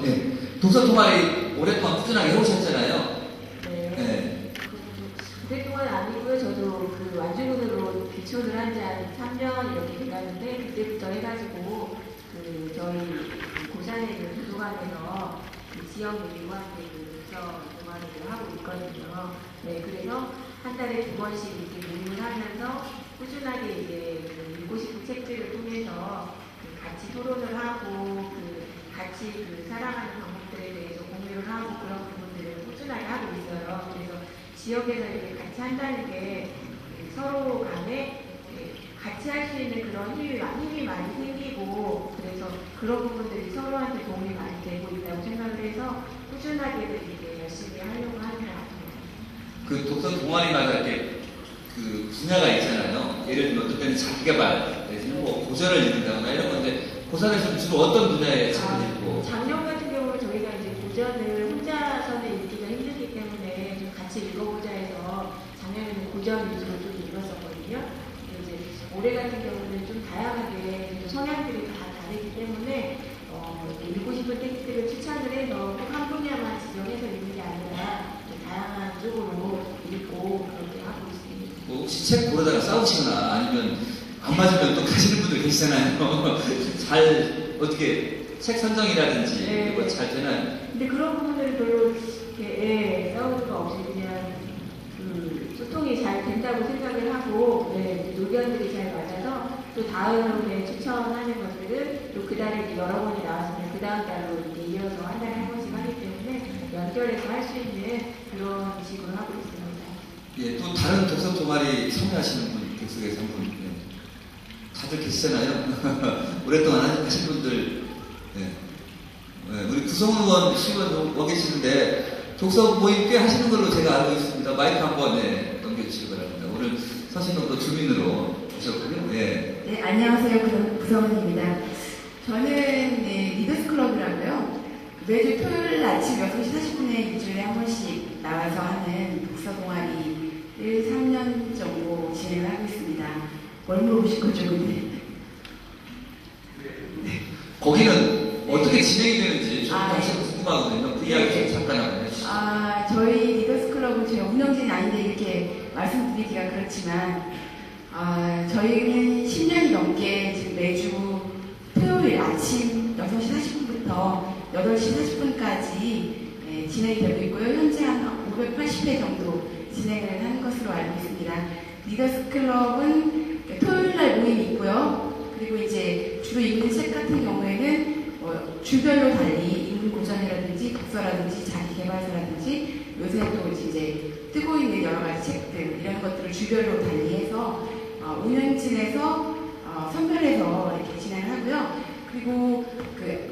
네. 독서 동아리 오랫동안 꾸준하게 해오셨잖아요. 네. 오랫동안 아니고요. 저도 그 완주군으로 귀촌을 한 지 한 3년 이렇게 돼가는데 그때부터 해가지고 그 저희 고산에 있는 도서관에서 그 지역 모임과 함께 그 독서 동아리를 하고 있거든요. 네, 그래서 한 달에 2번씩 이렇게 모임을 하면서 꾸준하게 이제 그 읽고 싶은 책들을 통해서 그 같이 토론을 하고 그 같이 그 살아가는 방법들에 대해서 공유를 하고 그런 부분들을 꾸준하게 하고 있어요. 그래서 지역에서 이렇게 같이 한다는 게 서로 간에 같이 할 수 있는 그런 힘이 많이 생기고 그래서 그런 부분들이 서로한테 도움이 많이 되고 있다고 생각을 해서 꾸준하게 이렇게 열심히 하려고 하는 것 같아요. 그 독서 동아리마다 이렇게 그 분야가 있잖아요. 예를 들면 어떤 때는 자기개발, 뭐 고전을 읽는다거나 이런 건데 고산에서는 주로 어떤 분야의 책을 읽고? 작년 같은 경우는 저희가 이제 고전을 혼자서는 읽기가 힘들기 때문에 좀 같이 읽어보자 해서 작년에는 고전 위주로 좀 읽었었거든요. 이제 올해 같은 경우는 좀 다양하게 성향들이 다 다르기 때문에 읽고 싶은 텍스트를 추천을 해서 꼭 한 분야만 지정해서 읽는 게 아니라 좀 다양한 쪽으로 읽고 그렇게 하고 있습니다. 뭐 혹시 책 고르다가 싸우시거나 아니면 안 맞으면 또 가시는 분들 계시잖아요. 잘 어떻게 책 선정이라든지 네. 이거 잘 되나요? 근데 그런 부분들은 별로 이렇게 싸우는 거 없이 그냥 그 소통이 잘 된다고 생각을 하고 의견들이 잘 맞아서 또 다음에 추천하는 것들은 또 그 달에 여러 번이 나왔으면 그 다음 달로 이렇게 이어서 한 달에 한 번씩 하기 때문에 연결해서 할 수 있는 그런 식으로 하고 있습니다. 예, 또 다른 독서 동아리 참여하시는 분 객석에서 한 분, 예. 다들 계시잖아요. 오랫동안 하신 분들, 예. 예, 우리 구성훈 의원, 시의원 와 계시는데 독서 모임 꽤 하시는 걸로 제가 알고 있습니다. 마이크 한번 넘겨주시기 바랍니다. 오늘 서신동도 주민으로 오셨군요. 예. 네, 안녕하세요. 구성원입니다. 저는 리더스 클럽이라고요. 매주 토요일 아침 6시 40분에 2주에 한 번씩 나와서 하는 독서 동아리를 3년 정도 진행을 하고 있습니다. 뭘 물어보실 거죠, 근데? 거기는 어떻게 진행이 되는지 좀 사실 궁금하거든요. 그 이야기 좀 잠깐 한번 해주시죠. 저희 리더스 클럽은 제가 운영진이 아닌데 이렇게 말씀드리기가 그렇지만 저희는 10년이 넘게 지금 매주 토요일 아침 6시 40분부터 8시 40분까지 진행이 되고 있고요. 현재 한 580회 정도 진행을 하는 것으로 알고 있습니다. 리더스 클럽은 토요일 날 모임이 있고요. 그리고 이제 주로 읽는 책 같은 경우에는 주별로 달리 읽는 고전이라든지 독서라든지 자기개발서라든지 요새 또 이제 뜨고 있는 여러 가지 책들 이런 것들을 주별로 달리해서 운영진에서 선별해서 이렇게 진행을 하고요. 그리고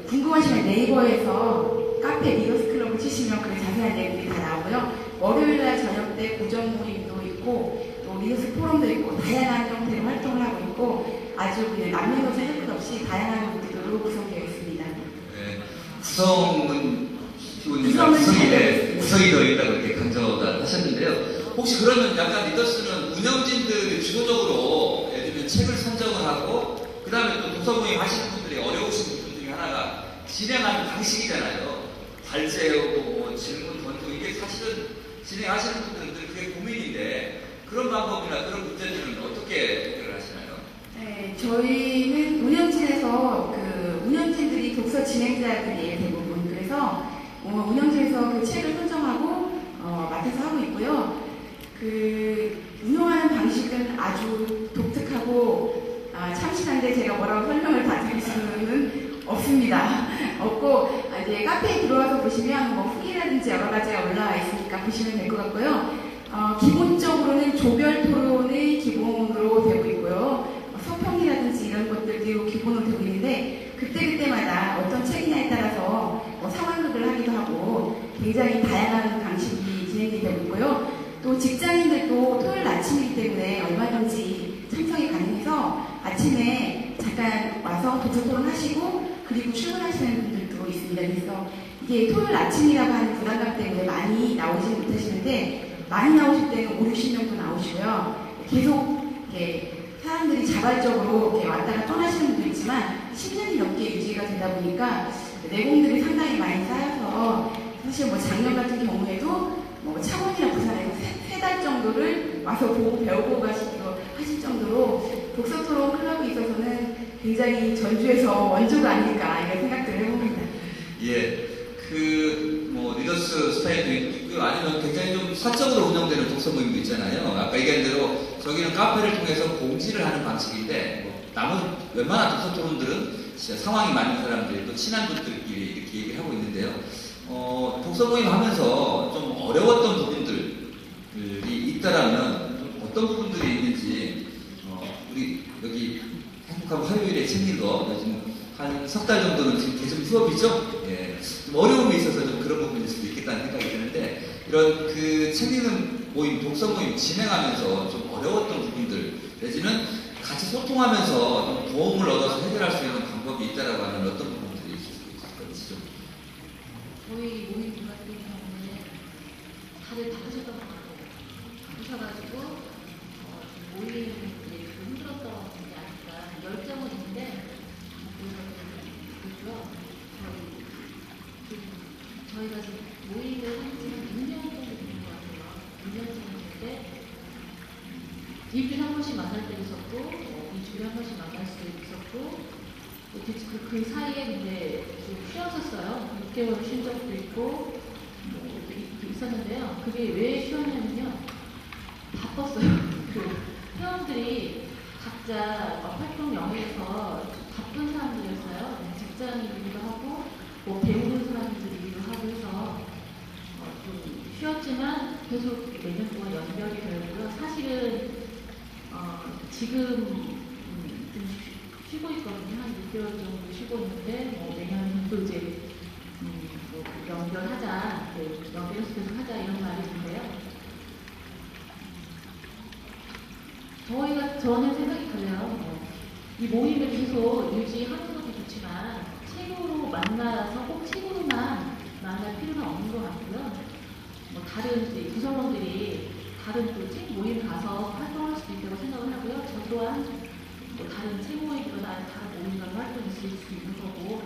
궁금하시면 네이버에서 카페 리더스 클럽을 치시면 그 자세한 내용들이 다 나오고요. 월요일날 저녁 때 고전 모임도 있고 또 리더스 포럼도 있고 다양한 형태로 활동을 하고 있고 아주 그냥 남녀노소 할 것 없이 다양한 것들로 구성되어 있습니다. 네, 구성은 구성이 더 있다고 이렇게 강조를 하셨는데요. 혹시 그러면 약간 리더스는 운영진들이 주도적으로 예를 들면 책을 선정을 하고 그 다음에 또 독서 모임 하시는 분들이 어려우신 부분 중에 하나가 진행하는 방식이잖아요. 발제하고 뭐 질문 던지고 이게 사실은 진행하시는 분들은 그게 고민인데 그런 방법이나 그런 문제들은 어떻게 해결을 하시나요? 네, 저희는 운영진에서 운영진들이 독서 진행자들이에요, 대부분. 그래서 운영실에서 그 책을 선정하고 맡아서 하고 있고요. 그 운영하는 방식은 아주 독특하고 참신한데 제가 뭐라고 설명을 다 드릴 수는 없습니다. 없고 이제 카페에 들어와서 보시면 뭐 후기라든지 여러 가지가 올라와 있으니까 보시면 될 것 같고요. 기본적으로는 조별 토론이 기본으로 되고 있고요. 소평이라든지 이런 것들도 기본으로 되고 있는데 그때그때마다 어떤 책이냐에 따라서 상황극을 하기도 하고 굉장히 다양한 방식이 진행이 되고 있고요. 또 직장인들도 토요일 아침이기 때문에 얼마든지 참석이 가능해서 아침에 잠깐 와서 독서 토론 하시고 그리고 출근하시는 분들도 있습니다. 그래서 이게 토요일 아침이라고 하는 부담감 때문에 많이 나오지 못하시는데 많이 나오실 때는 5, 60명도 나오시고요. 계속 이렇게 사람들이 자발적으로 이렇게 왔다가 떠나시는 분도 있지만 10년이 넘게 유지가 되다 보니까 내공들이 상당히 많이 쌓여서 사실 뭐 작년 같은 경우에도 뭐 창원이나 부산에서 3달 정도를 와서 보고 배우고 가시기도 하실 정도로 독서토론 클럽에 있어서는 굉장히 전주에서 원조가 아닐까 이런 생각들을 해봅니다. 예, 뭐 리더스 스타일도 있고요. 아니면 굉장히 좀 사적으로 운영되는 독서 모임도 있잖아요. 아까 얘기한 대로 저기는 카페를 통해서 공지를 하는 방식인데 뭐 나머지 웬만한 독서 토론들은 진짜 상황이 맞는 사람들 또 친한 분들끼리 이렇게 얘기를 하고 있는데요. 독서 모임 하면서 좀 어려웠던 부분들이 있다라면 좀 어떤 부분들이 있는지 우리 여기 행복한 화요일에 챙긴 거 요즘 한 석 달 정도는 지금 계속 수업이죠. 예, 좀 어려움이 있어서 좀 그런 부분일 수도 있겠다는 생각이 드는데 이런 그 챙기는 모임, 독서 모임 진행하면서 좀 어려웠던 부분들 내지는 같이 소통하면서 좀 도움을 얻어서 해결할 수 있는 방법이 있다라고 하면 어떤 부분들이 있을 수 있을지 좀. 저희 모임 같은 경우는 다들 바쁘셨던 것 같아요. 바쁘셔가지고 모임이 힘들었던 게 아닐까. 열정은 있는데 그래서 저희가 지금 모임을 한 지 한 6년 정도 된 것 같아요. 6년 정도 됐는데 일주일에 한 번씩 만날 때도 있었고 2주에 한 번씩 만날 수도 있었고 그 사이에 근데 좀 쉬었었어요. 6개월 쉰 적도 있고 이렇게 있었는데요. 그게 왜 쉬었냐면요. 바빴어요. 그 회원들이 각자 활동 영역에서 바쁜 사람들이었어요. 직장인이기도 하고 뭐 배우는 사람들이기도 하고 해서 좀 쉬었지만 계속 매년 동안 연결이 되었고요. 사실은 지금 좀 쉬고 있거든요. 한 6개월 정도 쉬고 있는데 뭐 내년에 또 이제 뭐 연결하자, 연결해서 계속 하자 이런 말이 있는데요. 저는 생각이 그래요. 이 모임을 계속 유지하는 것도 좋지만 책으로 만나서 꼭 책으로만 만날 필요는 없는 것 같고요. 뭐 다른 이제 구성원들이 다른 또 책 모임 가서 활동할 수도 있다고 생각을 하고요. 저 또한 뭐 다른 책 모임이나 다른 모임 가서 활동이 있을 수 있는 거고.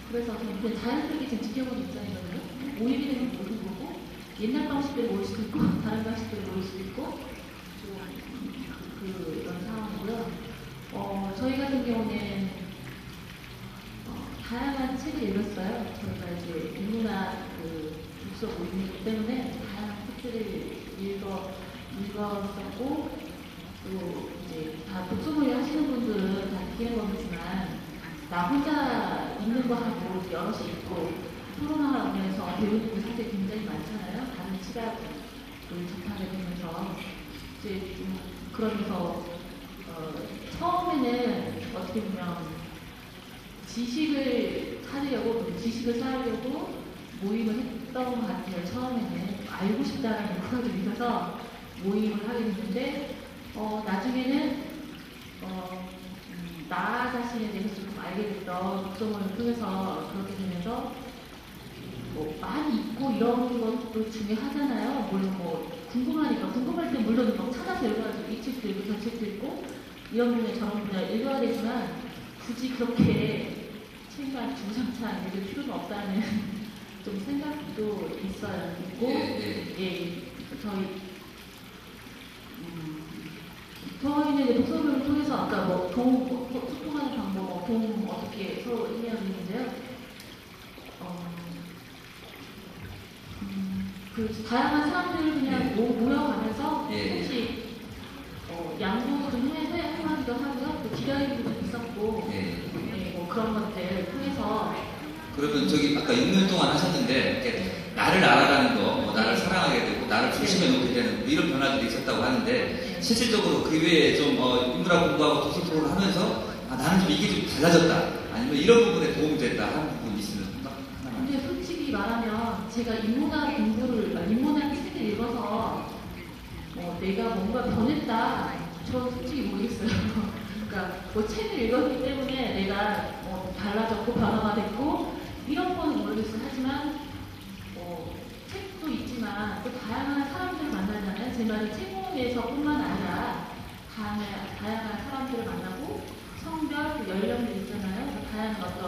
그래서 그냥 자연스럽게 지금 지켜보는 입장이거든요. 모임이 되면 모르는 거고 옛날 방식대로 모일 수도 있고 다른 방식대로 모일 수도 있고 이런 상황이고요. 저희 같은 경우는 다양한 책을 읽었어요. 저희가 이제 인문학 독서 모임이기 때문에 다양한 책들을 읽었었고 또 이제 다 독서 모임 하시는 분들은 다 느끼는 거겠지만 나 혼자 읽는 거 하고 여럿이 읽고 토론하면서 배우는 게 사실 굉장히 많잖아요. 다른 시각을 접하게 되면서 이제 좀 그러면서 처음에는 어떻게 보면 지식을 찾으려고 지식을 쌓으려고 모임을 했던 것 같아요. 처음에는 알고 싶다는 그걸 믿어서 모임을 하게 됐는데 나중에는 나 자신에 대해서 좀 알게 됐던 독서모임을 통해서 그렇게 되면서 뭐 많이 읽고 이런 것도 중요하잖아요. 물론 뭐 궁금하니까 궁금할 때 물론 막 찾아서 읽어가지고 이 책도 읽고 저 책도 읽고 이런 분야 저런 분야 읽어야 되지만 굳이 그렇게 책만 주구장창 읽을 필요는 없다는 좀 생각도 있어요. 있고 저희는 이제 독서모임을 통해서 아까 뭐 소통하는 방법, 도움 어떻게 서로 의미하고 있는데요. 그 다양한 사람들을 그냥 모여가면서 예. 혹시 양보 좀 하기도 하고요. 또 기다리기도 있었고 뭐 그런 것들 통해서 그러면 저기 아까 6년 동안 하셨는데 이렇게 나를 알아가는 거, 뭐 나를 사랑하게 되고 나를 중심에 놓게 되는 뭐 이런 변화들이 있었다고 하는데 실질적으로 그 외에 좀 인문학 공부하고 도서 토론을 하면서 나는 좀 이게 좀 달라졌다 아니면 이런 부분에 도움이 됐다 하는 부분이 있으면 근데 솔직히 말하면 제가 인문학 책을 읽어서 내가 뭔가 변했다 저는 솔직히 모르겠어요. 그러니까 뭐 책을 읽었기 때문에 내가 뭐 달라졌고 변화가 됐고 이런 거는 모르겠어요. 하지만 책도 있지만 또 다양한 사람들을 만나잖아요. 제 말은 책에서뿐만 아니라 다양한 사람들을 만나고 성별, 또 연령도 있잖아요. 다양한 어떤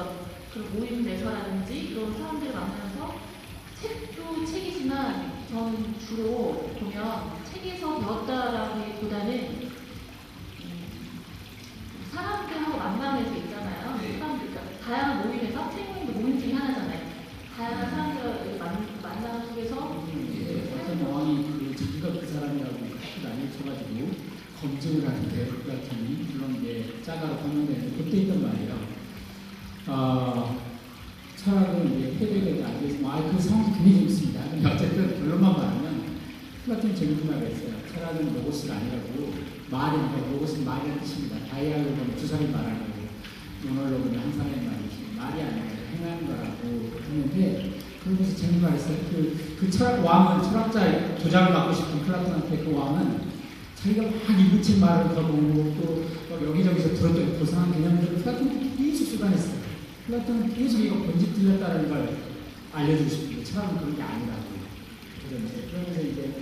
그런 모임 내서라든지 이런 사람들을 만나면서 책도 책이지만 저는 주로 보면 책에서 배웠다라기보다는 사람들하고 만나면서 있잖아요. 사람들, 그러니까 다양한 모임에서 책 모임도 모임 중에 하나잖아요. 다양한 사람들을 만나는 속에서 어떤 왕이 자기가 그 사람이라고 갖고 다녀쳐가지고 검증을 하는데 그 같은 물론 이제 짜가로 건너내는데 그때 있던 말이에요. 철학은 이제 패배에 알고 있으면 그 상황이 굉장히 재밌습니다. 근데 어쨌든 결론만 말하면 플라톤이 재밌는 말이 있어요. 철학은 로고스가 아니라고 말이니까 로고스는 말이라는 뜻입니다. 다이알로그는 두 사람이 말하는 거고 모놀로그는 한 사람의 말이지 말이 아니라 행하는 거라고 했는데 그러면서 재밌는 말이 있어요. 그 철학 왕은 철학자 도장을 받고 싶은 플라톤한테 그 왕은 자기가 막 일부친 말을 걸고 또 여기저기서 들었던 고상한 개념들을 플라톤이 계속 수반했어요. 플라톤은 계속 이거 번지 틀렸다는 걸 알려주고 싶은데 철학은 그런 게 아니라고 그러면서 이제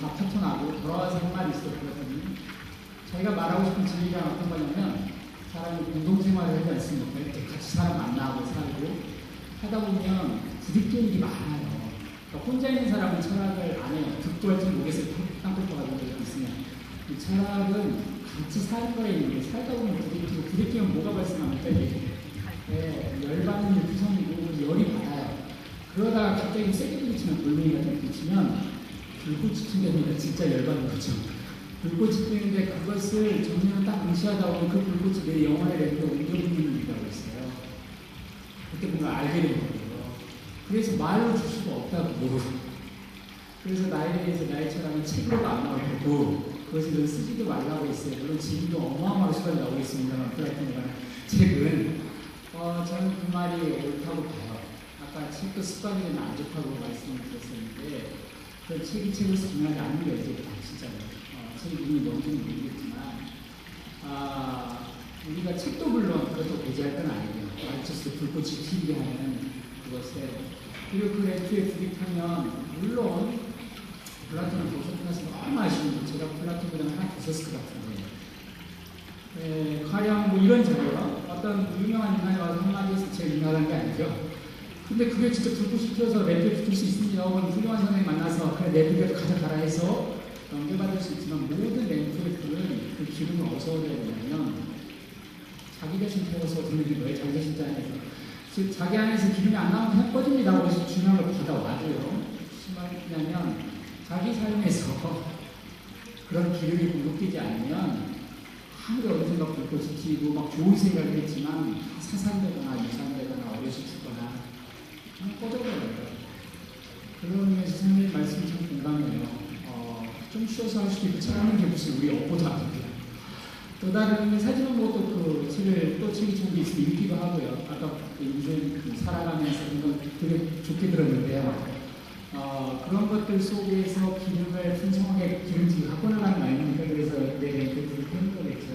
다 파토나고 돌아와서 한 말이 있어요. 플라톤이 자기가 말하고 싶은 진리가 어떤 거냐면 사람이 공동생활을 하지 않습니까? 이렇게 같이 사람 만나고 살고 하다 보면 부딪히는 일이 많아요. 그러니까 혼자 있는 사람은 철학을 안 해요. 듣고 할지 모르겠어요. 땅굴 가지고 있으면 이 철학은 같이 사는 거에 있는데 살다 보면 부딪히면 뭐가 발생합니까? 열받는 일 구성이고 열이 받아요. 그러다가 갑자기 세게 부딪히면 돌멩이가 좀 부딪히면 불꽃이 튀는데 진짜 열받는 거죠. 불꽃이 튀는데 그것을 정면을 딱 응시하다 보면 그 불꽃이 내 영혼에 이렇게 옮겨붙는 일이라고 했어요. 그때 뭔가 알게 된 거예요. 그래서 말로 줄 수가 없다고. 그래서 나에 대해서 나의 철학은 책으로도 안 나오고 그것을 쓰지도 말라고 했어요. 물론 지금도 어마어마한 수가 나오겠습니다만 플라톤에 관한 책은 저는 그 말이 옳다고 봐요. 아까 책도 습관이 되면 안 좋다고 말씀을 드렸었는데 그 책을 중요하지 않는 게 이제 진짜로 책이 이미 뭔지는 모르겠지만 우리가 책도 물론 그것도 배제할 건 아니에요. 알처스 불꽃이 튀게 하는 그것에 그리고 그 렌트에 부딪히면 물론 플라톤은 도서관에서 너무 아쉬운 게 제가 플라톤보다는 하나 더 썼을 것 같은데 가령 뭐 이런저런 어떤 유명한 인간이 와서 한마디에서 제일 유명한 게 아니죠. 근데 그게 진짜 불꽃이 튀어서 렌트에 붙을 수 있습니다. 혹은 훌륭한 선생님 만나서 그래 내 비결 가져가라 해서 넘겨받을 수 있지만 모든 렌트들은 그 기분을 어디서 얻어야 되냐면 자기 자신 태워서 듣는 게 뭐예요? 자기 자신 안에서 즉 자기 안에서 기분이 안 나오면 그냥 꺼집니다. 그래서 중요한 걸 받아와줘요. 무슨 말이냐면 자기 삶에서 그런 기름이 공급되지 않으면 아무리 어디선가 불꽃이 튀고 막 좋은 생각을 했지만 사산되거나 유산되거나 어려서 죽거나 그냥 꺼져버려요. 그런 의미에서 선생님 말씀이 참 공감해요. 좀 쉬어서 할 수도 있고 잘하는 게 무슨 우리 업보도 아닙니다. 또 다른 의미 사진은 뭐또 그 책을 또 책이 좋은 게 있으면 읽기도 하고요. 아까 인생 살아가면서 그런 건 되게 좋게 들었는데요. 그런 것들 속에서 기름을 풍성하게 기름지게 갖고 나가는 말입니까? 그래서 내 멘트들을 펴는 거겠죠.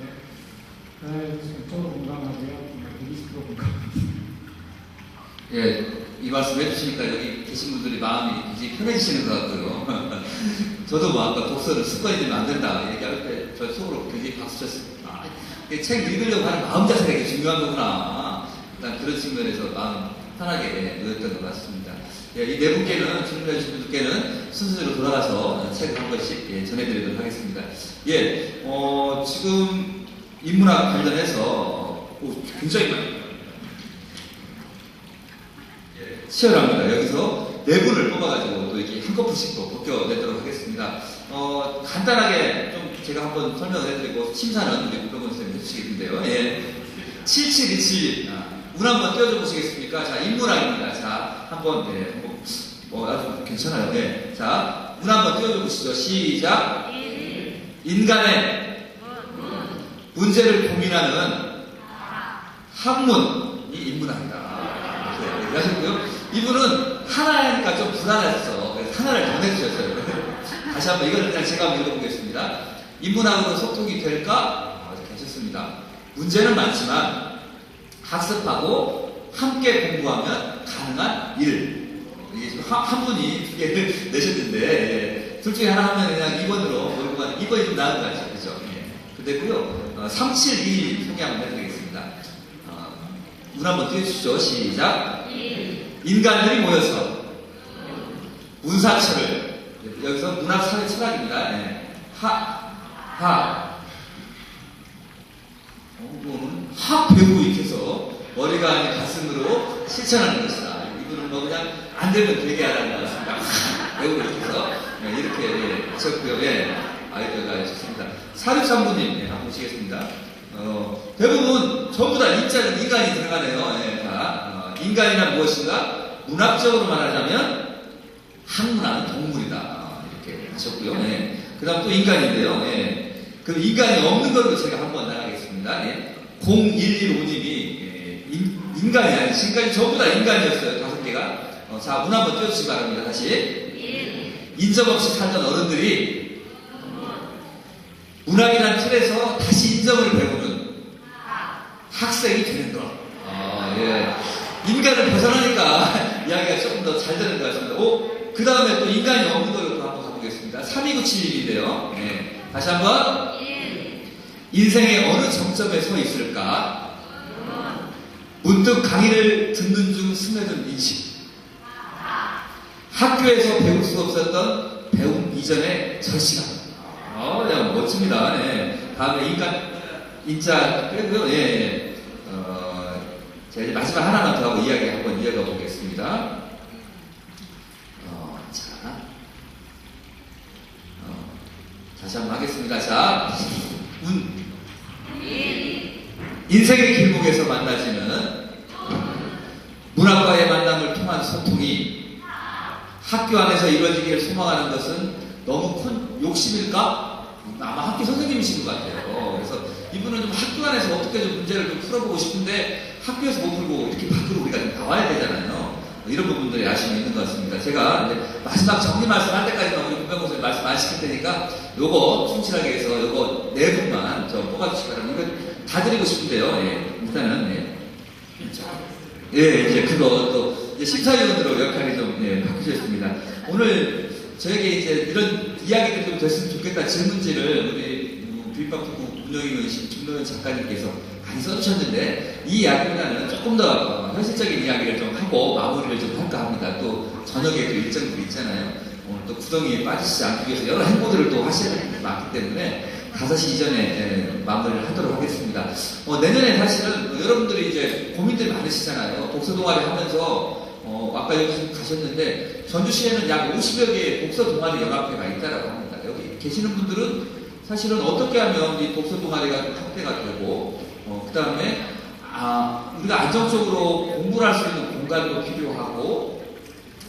전적으로 공감하고요. 120% 공감합니다. 예, 이 말씀 해주시니까 여기 계신 분들이 마음이 굉장히 편해지시는 것 같고요. 저도 뭐 아까 독서를 습관이 되면 안 된다 얘기할 때 저 속으로 굉장히 박수 쳤습니다. 책 읽으려고 하는 마음 자세가 되게 중요한 거구나. 일단 그런 측면에서 마음 편하게 놓였던 것 같습니다. 예, 이 네 분께는, 질문해 주신 분들께는 순서대로 돌아가서 책을 한 번씩 전해드리도록 하겠습니다. 예, 지금 인문학 관련해서 굉장히 많이 치열합니다. 여기서 네 분을 뽑아가지고 또 이렇게 한꺼풀씩 또 벗겨내도록 하겠습니다. 간단하게 좀 제가 한번 설명을 해드리고 심사는 우리 문병건 선생님이 해주시겠는데요. 예. 7727. 문 한번 띄워줘 보시겠습니까? 자, 인문학입니다. 자, 한번, 네, 아주 괜찮아요. 네. 자, 문 한번 띄워줘 보시죠. 시작. 인간의 문제를 고민하는 학문이 인문학이다. 이렇게 얘기하셨고요. 이분은 하나니까 좀 불안했어. 그래서 하나를 더 내주셨어요. 다시 한번 이거를 그냥 제가 한번 읽어보겠습니다. 인문학으로 소통이 될까? 이렇게 하셨습니다. 문제는 많지만 학습하고 함께 공부하면 가능한 일. 이게 지금 한 분이 두 개를 내셨는데, 예. 둘 중에 하나 하면 그냥 2번으로 몰고 가는 2번이 좀 나은 거 같죠. 그죠? 예. 그랬고요. 372 소개 한번 해드리겠습니다. 문 한번 띄워주시죠. 시작. 인간들이 모여서 문사철을, 여기서 문학사회 철학입니다. 예. 학 배우고 익혀서 머리가 아닌 가슴으로 실천하는 것이다. 이분은 뭐 그냥 안 되면 되게 하라는 것 같습니다. 배우고 익혀서 이렇게 하셨고요. 예. 아이디어가 좋습니다. 4639님 예, 한번 보시겠습니다. 대부분 전부 다 인자는 인간이 들어가네요. 예, 자, 인간이란 무엇인가? 문학적으로 말하자면 학문하는 동물이다. 이렇게 하셨고요. 예. 그 다음 또 인간인데요. 예. 그 인간이 없는 걸로 제가 한번 나가겠습니다. 예. 0115님이 인간이 아니 지금까지 전부 다 인간이었어요. 5개가. 자, 문 한번 띄워주시기 바랍니다. 다시. 인정 없이 살던 어른들이 문학이라는 틀에서 다시 인정을 배우는 학생이 되는 것. 예. 인간을 벗어나니까 이야기가 조금 더 잘 되는 것 같습니다. 그 다음에 또 인간이 없는 걸로 또 한번 가보겠습니다. 3297님인데요. 예. 다시 한번. 인생의 어느 정점에 서 있을까? 문득 강의를 듣는 중 스며든 인식. 학교에서 배울 수 없었던 배움 이전의 절시감. 야, 멋집니다. 네. 다음에 인자 빼고요. 예. 제가 이제 마지막 하나만 더 하고 이야기 한번 이어가 보겠습니다. 다시 한번 하겠습니다. 자, 인생의 길목에서 만나지는 문학과의 만남을 통한 소통이 학교 안에서 이루어지기를 소망하는 것은 너무 큰 욕심일까? 아마 학교 선생님이신 것 같아요. 그래서 이분은 좀 학교 안에서 어떻게 좀 문제를 좀 풀어보고 싶은데 학교에서 못 풀고 이렇게 밖으로 우리가 좀 나와야 되잖아요. 이런 부분들이 아쉬움이 있는 것 같습니다. 제가 이제 마지막 정리 말씀할 때까지만 우리 문병건 선생님 말씀 안 시킬 테니까 요거 충실하게 해서 요거 네 분만 좀 뽑아주시기 바랍니다. 이거 다 드리고 싶은데요. 예. 일단은 이제 그거 또 이제 심사위원으로 역할이 좀 바뀌셨습니다. 오늘 저에게 이제 이런 이야기들이 좀 됐으면 좋겠다 질문지를 우리 비빔밥국 운영위원이신 김노현 작가님께서 많이 써주셨는데 이 이야기보다는 조금 더 현실적인 이야기를 좀 하고 마무리를 좀 할까 합니다. 또 저녁에 또 일정들이 있잖아요. 또 구덩이에 빠지지 않기 위해서 여러 행보들을 또 하셔야 되는 게 많기 때문에 5시 이전에 마무리를 하도록 하겠습니다. 내년에 사실은 여러분들이 이제 고민들이 많으시잖아요. 독서 동아리 하면서 아까 여기 가셨는데 전주시에는 약 50여 개의 독서 동아리 연합회가 있다라고 합니다. 여기 계시는 분들은 사실은 어떻게 하면 이 독서 동아리가 좀 확대가 되고 그 다음에 우리가 안정적으로 공부를 할 수 있는 공간도 필요하고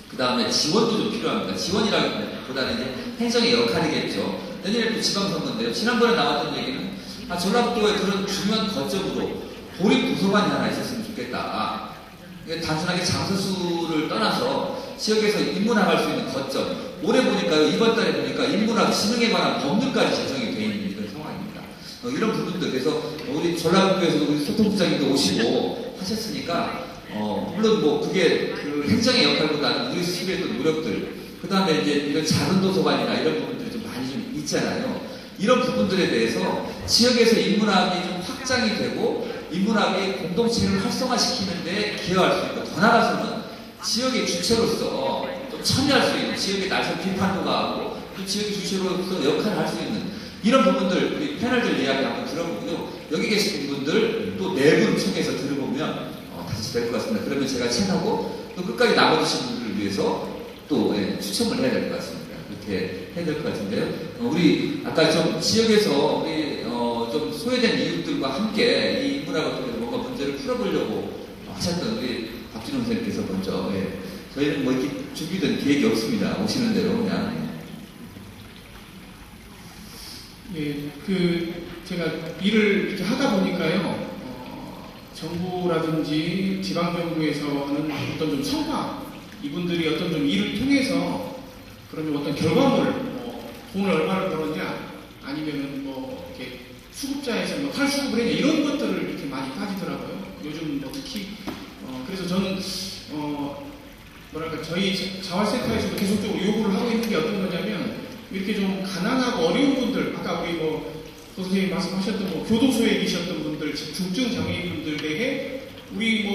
그 다음에 지원도 좀 필요합니다. 지원이라기보다는 이제 행정의 역할이겠죠. 내년에 또 지방선거인데요. 지난번에 나왔던 얘기는 전라북도의 그런 중요한 거점으로 도립도서관이 하나 있었으면 좋겠다. 단순하게 장서수를 떠나서 지역에서 인문학할 수 있는 거점. 올해 보니까요, 이번 달에 보니까 인문학 진흥에 관한 법률까지 제정이 되어 있는 이런 상황입니다. 이런 부분들, 그래서 우리 전라북도에서도 우리 소통부장님도 오시고 하셨으니까, 물론 뭐 그게 그 행정의 역할보다는 우리 스스로의 또 노력들, 그 다음에 이제 이런 작은 도서관이나 이런 부분들이 좀 많이 좀 있잖아요. 이런 부분들에 대해서 지역에서 인문학이 좀 확장이 되고 인문학이 공동체를 활성화시키는데 기여할 수 있고 더 나아가서는 지역의 주체로서 좀 참여할 수 있는 지역의 나선 비판도 가하고 또 지역의 주체로서 역할을 할 수 있는 이런 부분들 우리 패널들 이야기 한번 들어보고요. 여기 계신 분들 또 4분 총해서 들어보면 다시 될 것 같습니다. 그러면 제가 책하고 또 끝까지 남아주신 분들을 위해서 또 추첨을 해야 될 것 같습니다. 그렇게 해야 될 것 같은데요. 우리 아까 좀 지역에서 우리 좀 소외된 이웃들과 함께 이 인문학을 통해서 뭔가 문제를 풀어보려고 하셨던 우리 박준호 선생님께서 먼저 저희는 뭐 이렇게 준비된 계획이 없습니다. 오시는 대로 그냥. 제가 일을 이렇게 하다 보니까요, 정부라든지 지방정부에서는 어떤 좀 성과, 이분들이 어떤 좀 일을 통해서 그런 어떤 결과물, 돈을 얼마를 벌었냐, 아니면은 뭐 이렇게 수급자에서 뭐 탈수급을 했냐, 이런 것들을 이렇게 많이 따지더라고요. 요즘 뭐 특히, 그래서 저는, 뭐랄까, 저희 자활센터에서도 계속적으로 요구를 하고 있는 게 어떤 거냐면, 이렇게 좀 가난하고 어려운 분들, 아까 우리 선생님이 말씀하셨던 교도소에 계셨던 분들, 중증 장애인분들에게 우리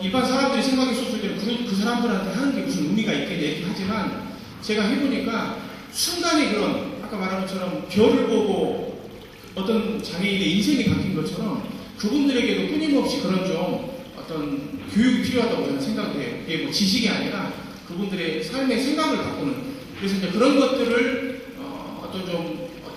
일반 사람들이 생각했었을 때는 그 사람들한테 하는 게 무슨 의미가 있겠냐 이렇게 하지만 제가 해보니까 순간에 그런 아까 말한 것처럼 별을 보고 어떤 장애인의 인생이 바뀐 것처럼 그분들에게도 끊임없이 그런 좀 어떤 교육이 필요하다고 저는 생각해요. 이게 뭐 지식이 아니라 그분들의 삶의 생각을 바꾸는. 그래서 이제 그런 것들을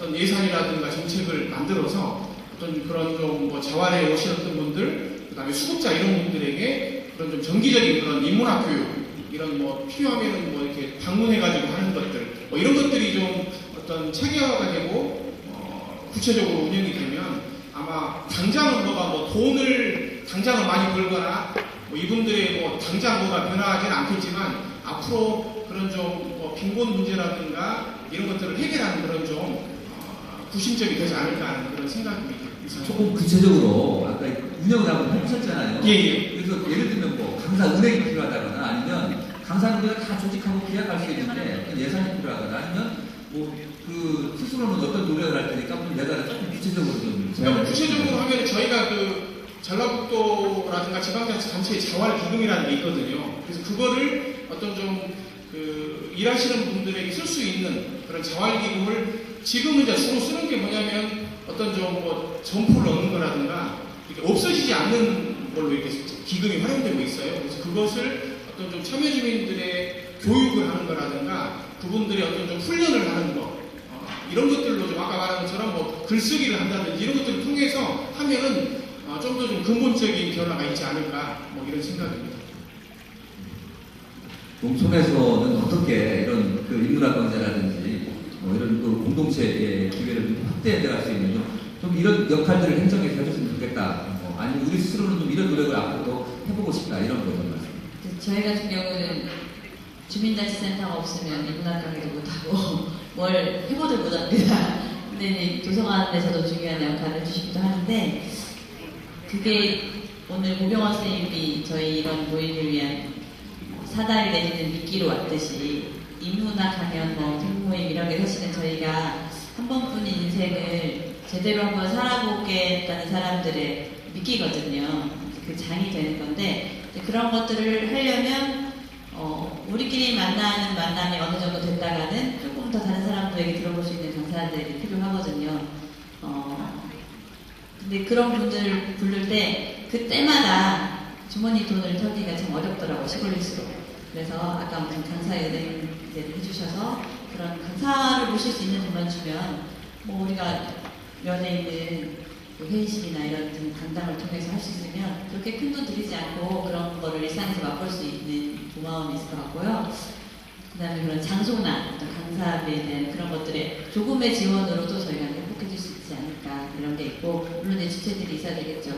어떤 예산이라든가 정책을 만들어서 어떤 그런 좀 자활에 오셨던 분들, 그 다음에 수급자 이런 분들에게 그런 좀 정기적인 그런 인문학 교육, 이런 필요하면은 이렇게 방문해가지고 하는 것들, 이런 것들이 좀 어떤 체계화가 되고, 구체적으로 운영이 되면 아마 당장은 돈을 당장은 많이 벌거나, 이분들의 당장 변화하지는 않겠지만, 앞으로 그런 좀 빈곤 문제라든가 이런 것들을 해결하는 그런 좀 구심점이 되지 않을까 하는 그런 생각입니다. 조금 구체적으로 아까 운영을 한번 해보셨잖아요. 예. 그래서 예를 들면 강사은행이 필요하다거나 아니면 강사는 다 조직하고 계약할 수 있는데 예산이 필요하거나 아니면 스스로는 어떤 노력을 할 테니까 내가 조금 구체적으로 좀. 구체적으로 하면 저희가 전라북도라든가 지방자치단체의 자활기금이라는 게 있거든요. 그래서 그거를 어떤 좀 일하시는 분들에게 쓸 수 있는 그런 자활기금을 지금은 이제 주로 쓰는 게 뭐냐면 어떤 점포를 얻는 거라든가 이렇게 없어지지 않는 걸로 이렇게 기금이 활용되고 있어요. 그래서 그것을 어떤 좀 참여주민들의 교육을 하는 거라든가 그분들의 어떤 좀 훈련을 하는 거 이런 것들로 좀 아까 말한 것처럼 글쓰기를 한다든지 이런 것들을 통해서 하면은 좀 더 좀 근본적인 변화가 있지 않을까 이런 생각입니다. 농촌에서는 어떻게 이런 인문학 강좌라든지 이런 공동체의 기회를 좀 확대해 나갈 수 있는 좀 이런 역할들을 행정에서 해줬으면 좋겠다. 아니면 우리 스스로는 좀 이런 노력을 앞으로도 해보고 싶다. 이런 거좀 말씀. 저희 같은 경우는 주민자치센터가 없으면 인문학 강의도 못하고 뭘 해보도 못합니다. 근데 도서관에서도 중요한 역할을 해주시기도 하는데 그게 오늘 고병원 선생님이 저희 이런 모임을 위한 사다리 내리는 미끼로 왔듯이 인문학 강연, 생모임 이런 게 사실은 저희가 한 번뿐인 인생을 제대로 한번 살아보겠다는 사람들의 미끼거든요. 그 장이 되는 건데 그런 것들을 하려면 우리끼리 만나는 만남이 어느 정도 됐다가는 조금 더 다른 사람들에게 들어볼 수 있는 강사들이 필요하거든요. 근데 그런 분들을 부를 때 그때마다 주머니 돈을 털기가 참 어렵더라고요. 시골일수록. 그래서 아까 무슨 강사연예인을 해주셔서 그런 강사를 모실 수 있는 돈만 주면 우리가 면에 있는 회의실이나 이런 강당을 통해서 할 수 있으면 그렇게 큰 돈 들이지 않고 그런 거를 일상에서 맛볼 수 있는 고마움이 있을 것 같고요. 그 다음에 그런 장소나 강사에 대한 그런 것들에 조금의 지원으로도 저희가 행복해질 수 있지 않을까 이런 게 있고 물론 이제 주체들이 있어야 되겠죠.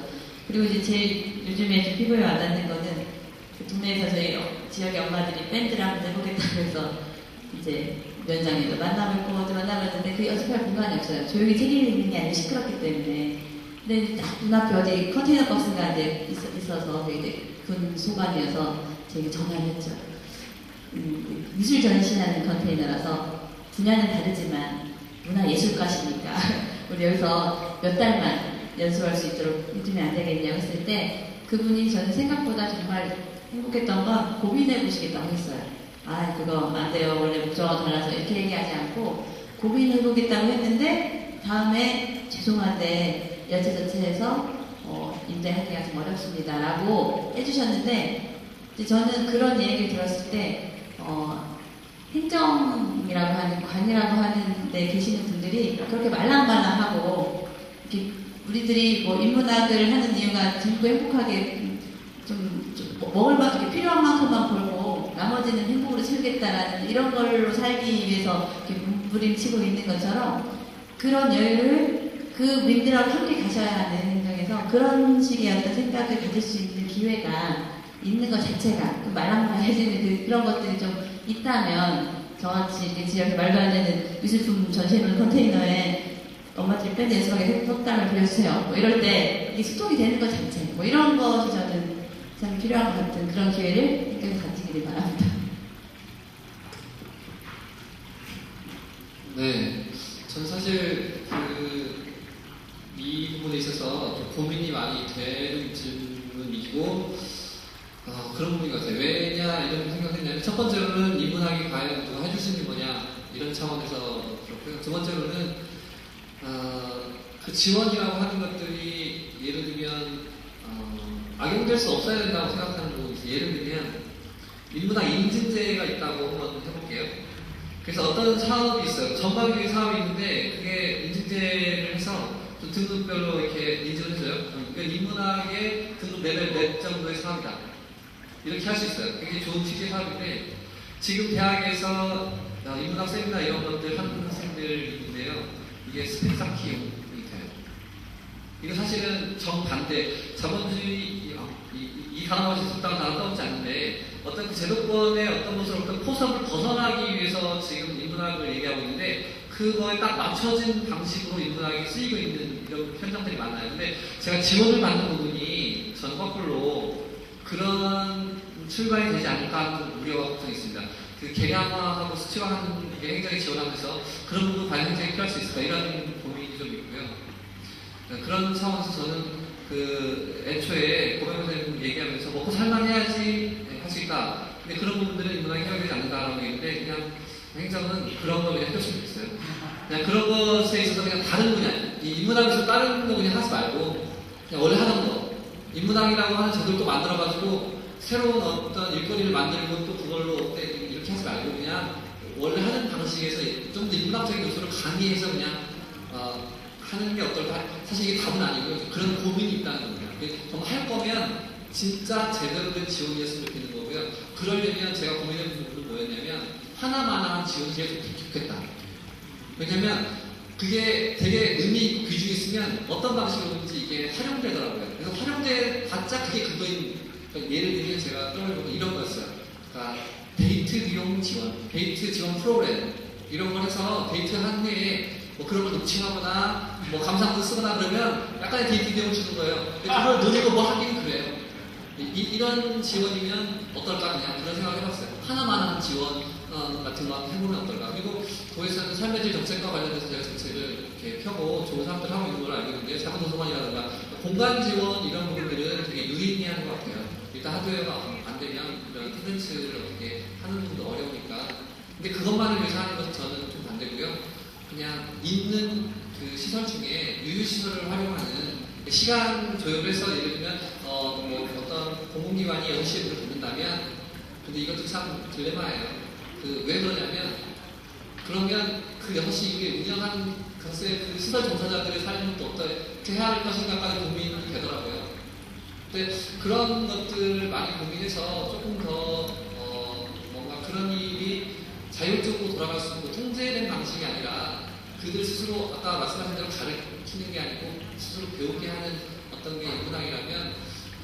그리고 이제 제일 요즘에 좀 피부에 와닿는 거는 그 동네에서 저희 지역의 엄마들이 밴드를 한번 해보겠다고 해서 이제 면장에도 만나뵙고 어디 만나봤는데 그 연습할 공간이 없어요. 조용히 책 읽는 게 아니라 시끄럽기 때문에. 근데 딱 눈앞에 어디 컨테이너 박스가 이제 있어서 이제 군 소관이어서 저희가 전화를 했죠. 미술 전시하는 컨테이너라서 분야는 다르지만 문화예술가시니까 우리 여기서 몇 달만 연수할 수 있도록 해주면 안 되겠냐고 했을 때 그분이 저는 생각보다 정말 행복했던 건 고민해보시겠다고 했어요. 그거 안 돼요. 원래 목적과 달라서 이렇게 얘기하지 않고 고민해보겠다고 했는데 다음에 죄송한데 여차저차해서 임대하기가 좀 어렵습니다 라고 해주셨는데 저는 그런 얘기를 들었을 때 수령이라고 하는 관이라고 하는 데 계시는 분들이 그렇게 말랑말랑하고 이렇게 우리들이 뭐 인문학을 하는 이유가 전부 행복하게 좀 먹을 만 이렇게 필요한 만큼만 벌고 나머지는 행복으로 살겠다라는 이런 걸로 살기 위해서 이렇게 몸부림치고 있는 것처럼 그런 여유를 그 윈들하고 함께 가셔야 하는 행정에서 그런 식의 어떤 생각을 가질 수 있는 기회가 있는 것 자체가 그 말랑말랑해지는 그런 것들이 좀 있다면 저같이 이렇게 지역에 말도 안 되는 미술품 전시해놓은 컨테이너에 엄마들이 밴드 연습하게 속담을 빌려주세요. 뭐 이럴 때 이게 소통이 되는 것 자체 뭐 이런 것이 저는 참 필요한 것 같은 그런 기회를 계속 가지기를 바랍니다. 네, 전 사실 이 부분에 있어서 좀 고민이 많이 되는 질문이고 그런 부분인 것 같아요. 왜냐 이런 생각했냐면 첫 번째로는 인문학이 과연 누가 해줄 수 있는 거냐 이런 차원에서 그렇고요. 두 번째로는 그 지원이라고 하는 것들이 예를 들면 악용될 수 없어야 된다고 생각하는 부분이 있어요. 예를 들면 인문학 인증제가 있다고 한번 해볼게요. 그래서 어떤 사업이 있어요. 전반적인 사업이 있는데 그게 인증제를 해서 좀 등급별로 이렇게 인증을 해줘요. 그러니까 인문학의 등급 레벨 몇 정도의 사업이다. 이렇게 할 수 있어요. 굉장히 좋은 취지의 사업인데 지금 대학에서 인문학 세미나 이런 것들 하는 학생들이 있는데요. 이게 스펙 쌓기용이 돼요. 이거 사실은 정반대, 자본주의 이 단어가 적당한 단어 떠오르지 않는데 어떤 그 제도권의 어떤 것을 어떤 포섭을 벗어나기 위해서 지금 인문학을 얘기하고 있는데 그거에 딱 맞춰진 방식으로 인문학이 쓰이고 있는 이런 현장들이 많아요. 근데 제가 지원을 받는 부분이 전 거꾸로 그런 출발이 되지 않을까 하는 우려가 걱정이 있습니다. 그 개량화하고 수치화하는 게 행정에 지원하면서 그런 부분 과연 행정에 필요할 수 있을까 이런 고민이 좀 있고요. 그런 차원에서 저는 그 애초에 고백 선생님 얘기하면서 먹고 살만해야지 할 수 있다. 근데 그런 부분들은 인문학이 해결되지 않는다라고 얘기했는데 그냥 행정은 그런 거 그냥 해줬으면 좋겠어요. 그냥 그런 것에 있어서 그냥 다른 분야, 이 인문학에서 다른 거 그냥 하지 말고 그냥 원래 하던 거 인문학이라고 하는 제도를 또 만들어가지고 새로운 어떤 일거리를 만들고 또 그걸로 이렇게 하지 말고 그냥 원래 하는 방식에서 좀 더 인문학적인 요소를 가미해서 그냥 하는 게 어떨까? 사실 이게 답은 아니고요. 그런 고민이 있다는 겁니다. 정말 할 거면 진짜 제대로 된 지원이었으면 좋겠는 거고요. 그러려면 제가 고민해본 부분은 뭐였냐면 하나만한 지원이 제일 좋겠다. 왜냐면 그게 되게 의미 있고 귀중이 있으면 어떤 방식으로든지 이게 활용되더라고요. 그래서 활용돼봤자 그게 그거인, 그러니까 예를 들면 제가 떠올려보면 이런 거였어요. 그러니까 데이트 비용 지원, 데이트 지원 프로그램 이런 걸 해서 데이트 한 해에 뭐 그런 걸 녹취하거나 뭐 감상문 쓰거나 그러면 약간의 데이트 비용을 주는 거예요. 그걸 노리고 뭐 하긴 그래요. 이런 지원이면 어떨까 그냥 그런 생각을 해봤어요. 하나만한 지원 같은 거 해보면 어떨까. 그리고 도에서는 삶의 질 정책과 관련해서 제가 정책을 이렇게 펴고 좋은 사업들 하고 있는 걸 알고 있는데 작은 도서관이라든가 공간 지원 이런 부분들은 되게 유의미한 것 같아요. 일단 하드웨어가 안 되면 이런 텐던츠를 어떻게 하는 분도 어려우니까. 근데 그것만을 위해서 하는 것은 저는 좀 반대고요. 그냥 있는 그 시설 중에 유휴시설을 활용하는 시간 조율을 해서 예를 들면 뭐 어떤 공공기관이 6시에 문을 닫는다면 근데 이것도 참 딜레마예요. 왜 그러냐면 그러면 그 6시에 운영하는 그 시설 종사자들의 삶은 또 어떻게 해야 할 것인가까지 고민이 되더라고요. 근데 그런 것들을 많이 고민해서 조금 더 뭔가 그런 일이 자율적으로 돌아갈 수 있고 통제된 방식이 아니라 그들 스스로 아까 말씀하신 대로 가르치는 게 아니고 스스로 배우게 하는 어떤 게 인문학이라면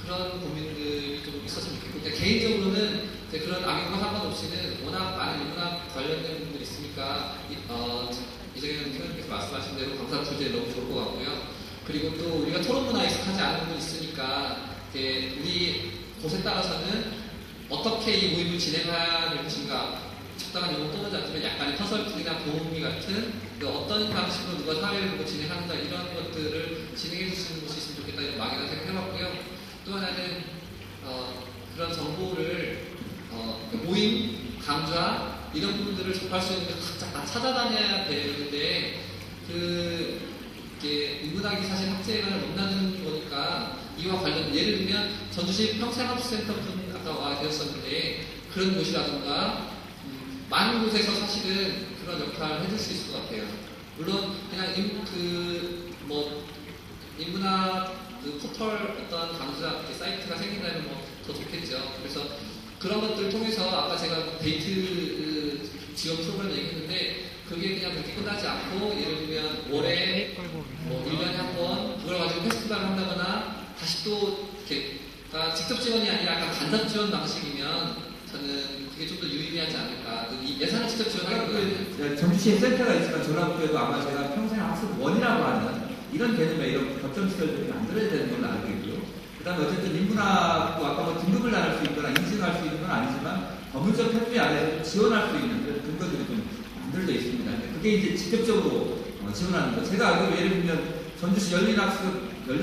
그런 고민들이 좀 있었으면 좋겠고 그러니까 개인적으로는 그런 악용과 상관없이는 워낙 많은 인문학 관련된 분들이 있으니까 이정현 선생님께서 말씀하신 대로 강사 주제 너무 좋을 것 같고요. 그리고 또 우리가 토론 문화에 익숙하지 않은 분이 있으니까 우리 곳에 따라서는 어떻게 이 모임을 진행해야 될 것인가 적당한 용어 떠나지 않지만 약간의 컨설팅이나 도움이 같은 어떤 방식으로 누가 사회를 진행하는가 이런 것들을 진행해 줄 수 있는 곳이 있으면 좋겠다 이런 막연한 생각을 해봤고요. 또 하나는 그런 정보를 모임, 강좌 이런 부분들을 접할 수 있는 다 찾아다녀야 되는데 이게 인문학이 사실 학제를 못 나누는 거니까 이와 관련 예를 들면 전주시 평생학습센터 분 아까 와 계셨었는데 그런 곳이라든가 많은 곳에서 사실은 그런 역할을 해줄 수 있을 것 같아요. 물론 그냥 인문학 그 포털 어떤 강좌 사이트가 생긴다면 뭐 더 좋겠죠. 그래서 그런 것들을 통해서 아까 제가 데이트 지원 프로그램 얘기했는데 그게 그냥 그렇게 끝나지 않고 예를 들면 올해 뭐 1년에 한 번 그걸 가지고 페스티벌을 한다거나 다시 또 이렇게 그러니까 직접 지원이 아니라 약간 간접 지원 방식이면 저는 그게 좀 더 유의미하지 않을까. 예산을 직접 지원하기보다는 전주시에 센터가 있지만 전라북도에도 아마 제가 평생 학습 원이라고 하는 이런 개념의 이런 거점 시설들이 만들어야 되는 걸로 알고 있고요. 그 다음에 어쨌든 인문학도 아까 뭐 등급을 나눌 수 있거나 인증할 수 있는 건 아니지만 법률적 협의 안에서 지원할 수 있는 그런 근거들이 좀 만들어져 있습니다. 그게 이제 직접적으로 지원하는 거. 제가 알기로 예를 들면 전주시 열린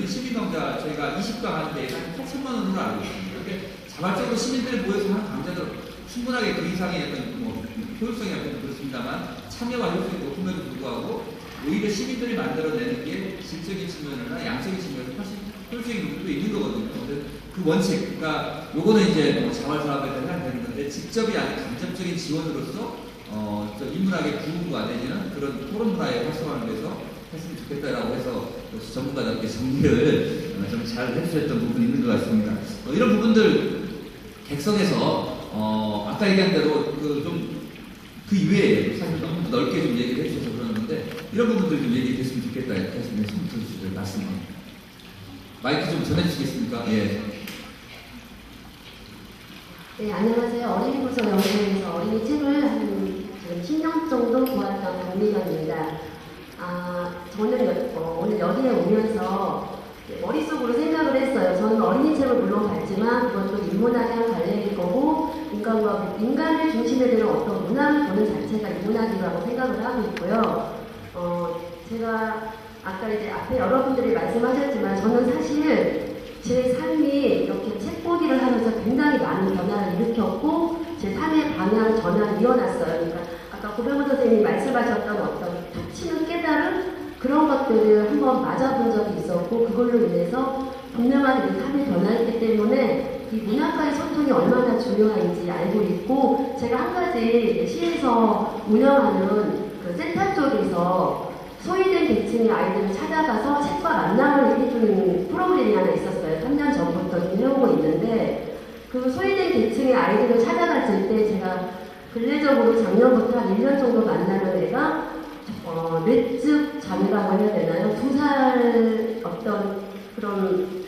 시민강좌 저희가 20강 하는데 한 8천만 원으로 알고 있습니다. 이렇게 자발적으로 시민들이 모여서 하는 강좌들 충분하게 그 이상의 어떤 뭐 효율성이 없는 그렇습니다만 참여와 효율성이 높음에도 불구하고 오히려 시민들이 만들어내는 게 질적인 측면이나 양적인 측면에서 훨씬 효율적인 부분도 있는 거거든요. 그 원칙, 그러니까 요거는 이제 뭐 자활사업에 대한 되는 건데 직접이 아닌 간접적인 지원으로서 인문학의 구분과 내지는 그런 토론 문화에 활성화를 위해서 했으면 좋겠다라고 해서 전문가들께 정리를 좀 잘 해주셨던 부분이 있는 것 같습니다. 이런 부분들 객석에서 아까 얘기한 대로 그 이외에 사실 너무 넓게 좀 얘기를 해주셔서 그러는데 이런 부분들 좀 얘기했으면 좋겠다 이렇게 하시면 말씀을 말씀을 마이크 좀 전해주시겠습니까? 예. 네, 안녕하세요. 어린이부서 연구회에서 어린이 책을 한 10년 정도 보았던 박미경입니다. 저는 오늘 여기에 오면서 머릿속으로 생각을 했어요. 저는 어린이 책을 물론 봤지만 그것도 인문학이랑 관련일 거고 인간을 중심에 두는 어떤 문화를 보는 자체가 인문학이라고 생각을 하고 있고요. 제가 아까 이제 앞에 여러분들이 말씀하셨지만 저는 사실 제 삶이 이렇게 책 보기를 하면서 굉장히 많은 변화를 일으켰고 제 삶의 방향 전환을 이어놨어요. 그러니까 아까 고병호 선생님이 말씀하셨던 어떤 툭 치는 깨달음 그런 것들을 한번 맞아본 적이 있었고 그걸로 인해서 분명하게 내 삶이 변화했기 때문에 이 문학과의 소통이 얼마나 중요한지 알고 있고 제가 한 가지 시에서 운영하는 그 센터 쪽에서 소외된 계층의 아이들을 찾아가서 책과 만남을 해주는 프로그램이 하나 있었어요. 3년 전부터 좀 해오고 있는데 그 소외된 계층의 아이들을 찾아갔을 때 제가 근래적으로 작년부터 한 1년 정도 만나는 애가 뇌측 장애라고 해야 되나요? 2살 어떤 그런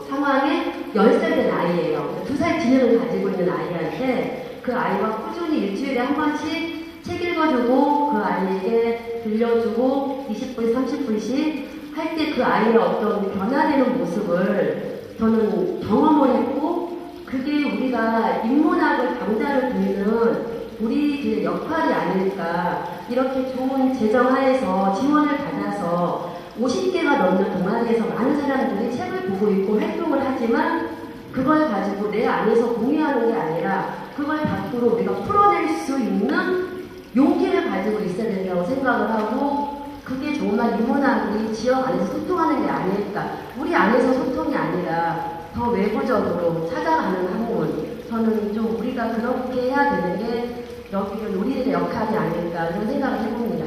상황에 10살 된 아이예요. 2살 기능을 가지고 있는 아이한테 그 아이와 꾸준히 일주일에 한 번씩 책 읽어주고 그 아이에게 들려주고 20분, 30분씩 할 때 그 아이의 어떤 변화되는 모습을 저는 경험을 했고 그게 우리가 인문학을 강좌를 듣는 우리들의 역할이 아닐까. 이렇게 좋은 재정하에서 지원을 받아서 50개가 넘는 동아리에서 많은 사람들이 책을 보고 있고 활동을 하지만 그걸 가지고 내 안에서 공유하는 게 아니라 그걸 밖으로 우리가 풀어낼 수 있는 용기를 가지고 있어야 된다고 생각을 하고 그게 정말 인문학이 지역 안에서 소통하는 게 아닐까. 우리 안에서 소통이 아니라 더 외부적으로 찾아가는 학문. 저는 좀 우리가 그렇게 해야 되는 게 여기는 우리들의 역할이 아닐까 이런 생각을 해봅니다.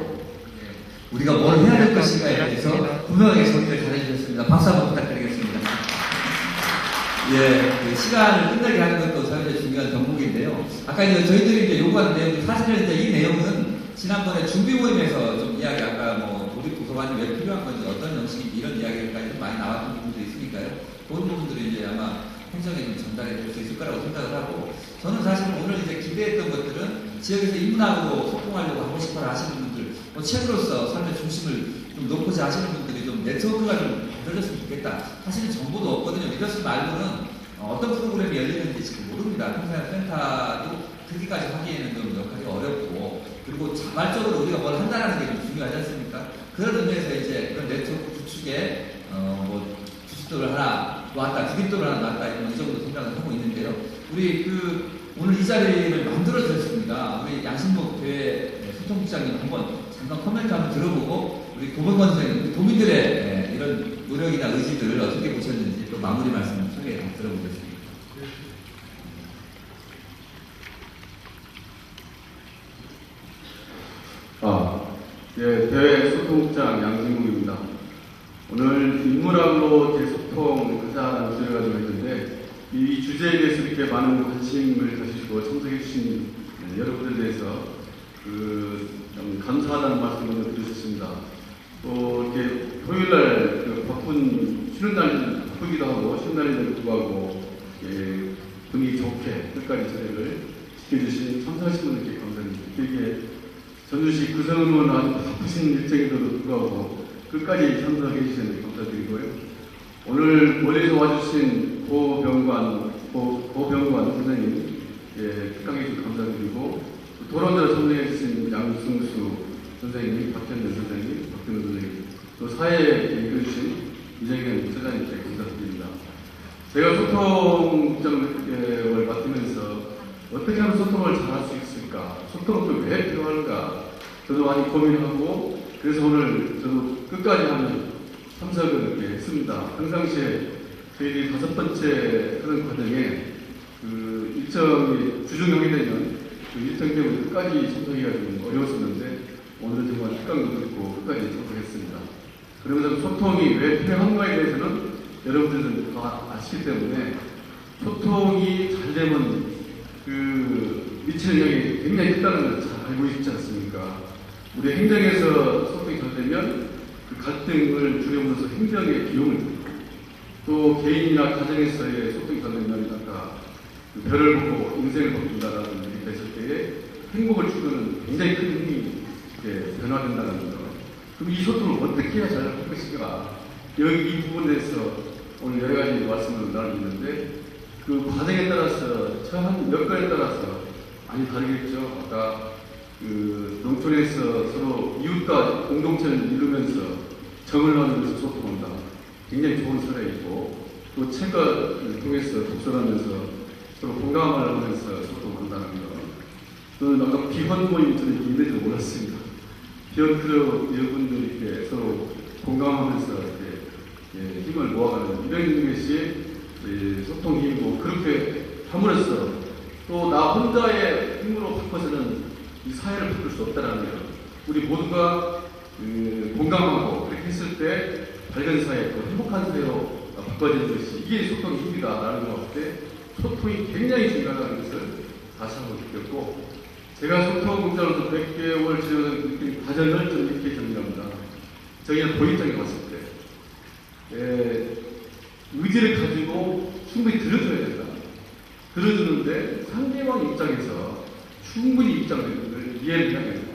우리가 뭘 해야 될 것인가에 대해서 분명하게 정리를 잘해주셨습니다. 박수 한번 부탁드리겠습니다. 예, 그 시간을 끝나게 하는 것도 사실 중요한 덕목인데요. 아까 이제 저희들이 이제 요구하는 내용, 사실은 이제 이 내용은 지난번에 준비 모임에서 좀 이야기, 아까 뭐 우리 도서관이 왜 필요한 건지 어떤 형식인지 이런 이야기까지 좀 많이 나왔던 부분도 있으니까요. 그런 부분들을 이제 아마 행정에 좀 전달해 줄 수 있을 거라고 생각을 하고 저는 사실 오늘 이제 기대했던 것들은 지역에서 인문학으로 소통하려고 하고 싶어 하시는 분들, 뭐 책으로서 삶의 중심을 좀 놓고자 하시는 분들이 좀 네트워크가 좀 만들어졌으면 좋겠다. 사실은 정보도 없거든요. 이것을 말고는 어떤 프로그램이 열리는지 지금 모릅니다. 평생센터도 그렇게까지 하기에는 좀 역할이 어렵고 그리고 자발적으로 우리가 뭘 한다는 게 좀 중요하지 않습니까? 그런 의미에서 이제 그런 네트워크 구축에 뭐 주식도를 하나 놓았다, 주식도를 하나 놓았다 이런 정도 생각을 하고 있는데요. 우리 오늘 이 자리를 만들어 주셨습니다. 우리 양신목 교회 소통국장님 한번 잠깐 코멘트 한번 들어보고 우리 고병건 선생님, 도민들의 이런 노력이나 의지들을 어떻게 보셨는지 또 마무리 말씀 소개 들어보겠습니다. 예, 대소통장 양진국입니다. 오늘 인문학으로 대소통 하자는 주제를 가지고 있는데 이 주제에 대해서 이렇게 많은 관심을 가지시고 참석해 주신 여러분들에 대해서 좀 감사하다는 말씀을 드리셨습니다. 또 이렇게 토요일날 바쁜 쉬는 날 바쁘기도 하고 쉬는 날인데도 불구하고 분위기 좋게 끝까지 저희를 지켜주신 참석하신 분들께 감사드립니다. 이렇게 전주시 구성의원 아주 바쁘신 일정에도 불구하고 끝까지 참석해 주시는 데 감사드리고요. 오늘 멀리서 와주신 고병관 선생님 특강해 주셔서 감사드리고 토론대로 참석해 주신 양승수 선생님, 박현대 선생님, 박근우 선생님, 또 사회에 이끌어주신 이정현 부사장님께 감사드립니다. 제가 소통장을 맡으면서 어떻게 하면 소통을 잘할 수 있을까? 소통은 또 왜 필요할까? 저도 많이 고민하고 그래서 오늘 저도 끝까지 하는 참석을 이렇게 했습니다. 평상시에 저희들이 5번째 하는 과정에 일정이 주중형이 되면 일정 때문에 끝까지 참석하기가 좀 어려웠었는데 오늘은 정말 특강도 듣고 끝까지 참석했습니다. 그러면서 소통이 왜 필요한가에 대해서는 여러분들은 다 아시기 때문에 소통이 잘 되면 미치는 영향이 굉장히 크다는 걸 잘 알고 있지 않습니까? 우리 행정에서 소통이 잘 되면 갈등을 줄여면서 행정의 비용을 또 개인이나 가정에서의 소통이 잘 되면 아까 별을 보고 인생을 바꾼다라는 얘기 했을 때에 행복을 추구하는 굉장히 큰 힘이 변화된다는 거. 그럼 이 소통을 어떻게 해야 잘 할 것인가? 여기 이 부분에서 오늘 여러 가지 말씀을 나누는데 그 과정에 따라서 처한 여건에 따라서 많이 다르겠죠. 아까 농촌에서 서로 이웃과 공동체를 이루면서 정을 나누면서 소통한다. 굉장히 좋은 사례이고 또 책을 통해서 독서하면서 서로 공감을 하면서 소통한다는 거. 저는 아까 비혼 모임 저는 있는 줄 몰랐습니다. 비혼 크루 여러분들이 이렇게 서로 공감하면서 이렇게 힘을 모아가는 이런 것이 소통 힘이고 그렇게 함으로써 또 나 혼자의 힘으로 바꿔서는 이 사회를 바꿀 수 없다는 거. 우리 모두가 공감하고 그렇게 했을 때 밝은 사회, 또 행복한 사회로 바꿔지는 것이 이게 소통의 힘이다라는 것 같을 때 소통이 굉장히 중요하다는 것을 다시 한번 느꼈고 제가 소통 공자로서 100개월 지내는 느낀 과정을 좀 이렇게 정리합니다. 저희는 보인장에 갔을 때 의지를 가지고 충분히 들어줘야 된다. 들어주는데 상대방 입장에서 충분히 입장을 이해를 해야 된다.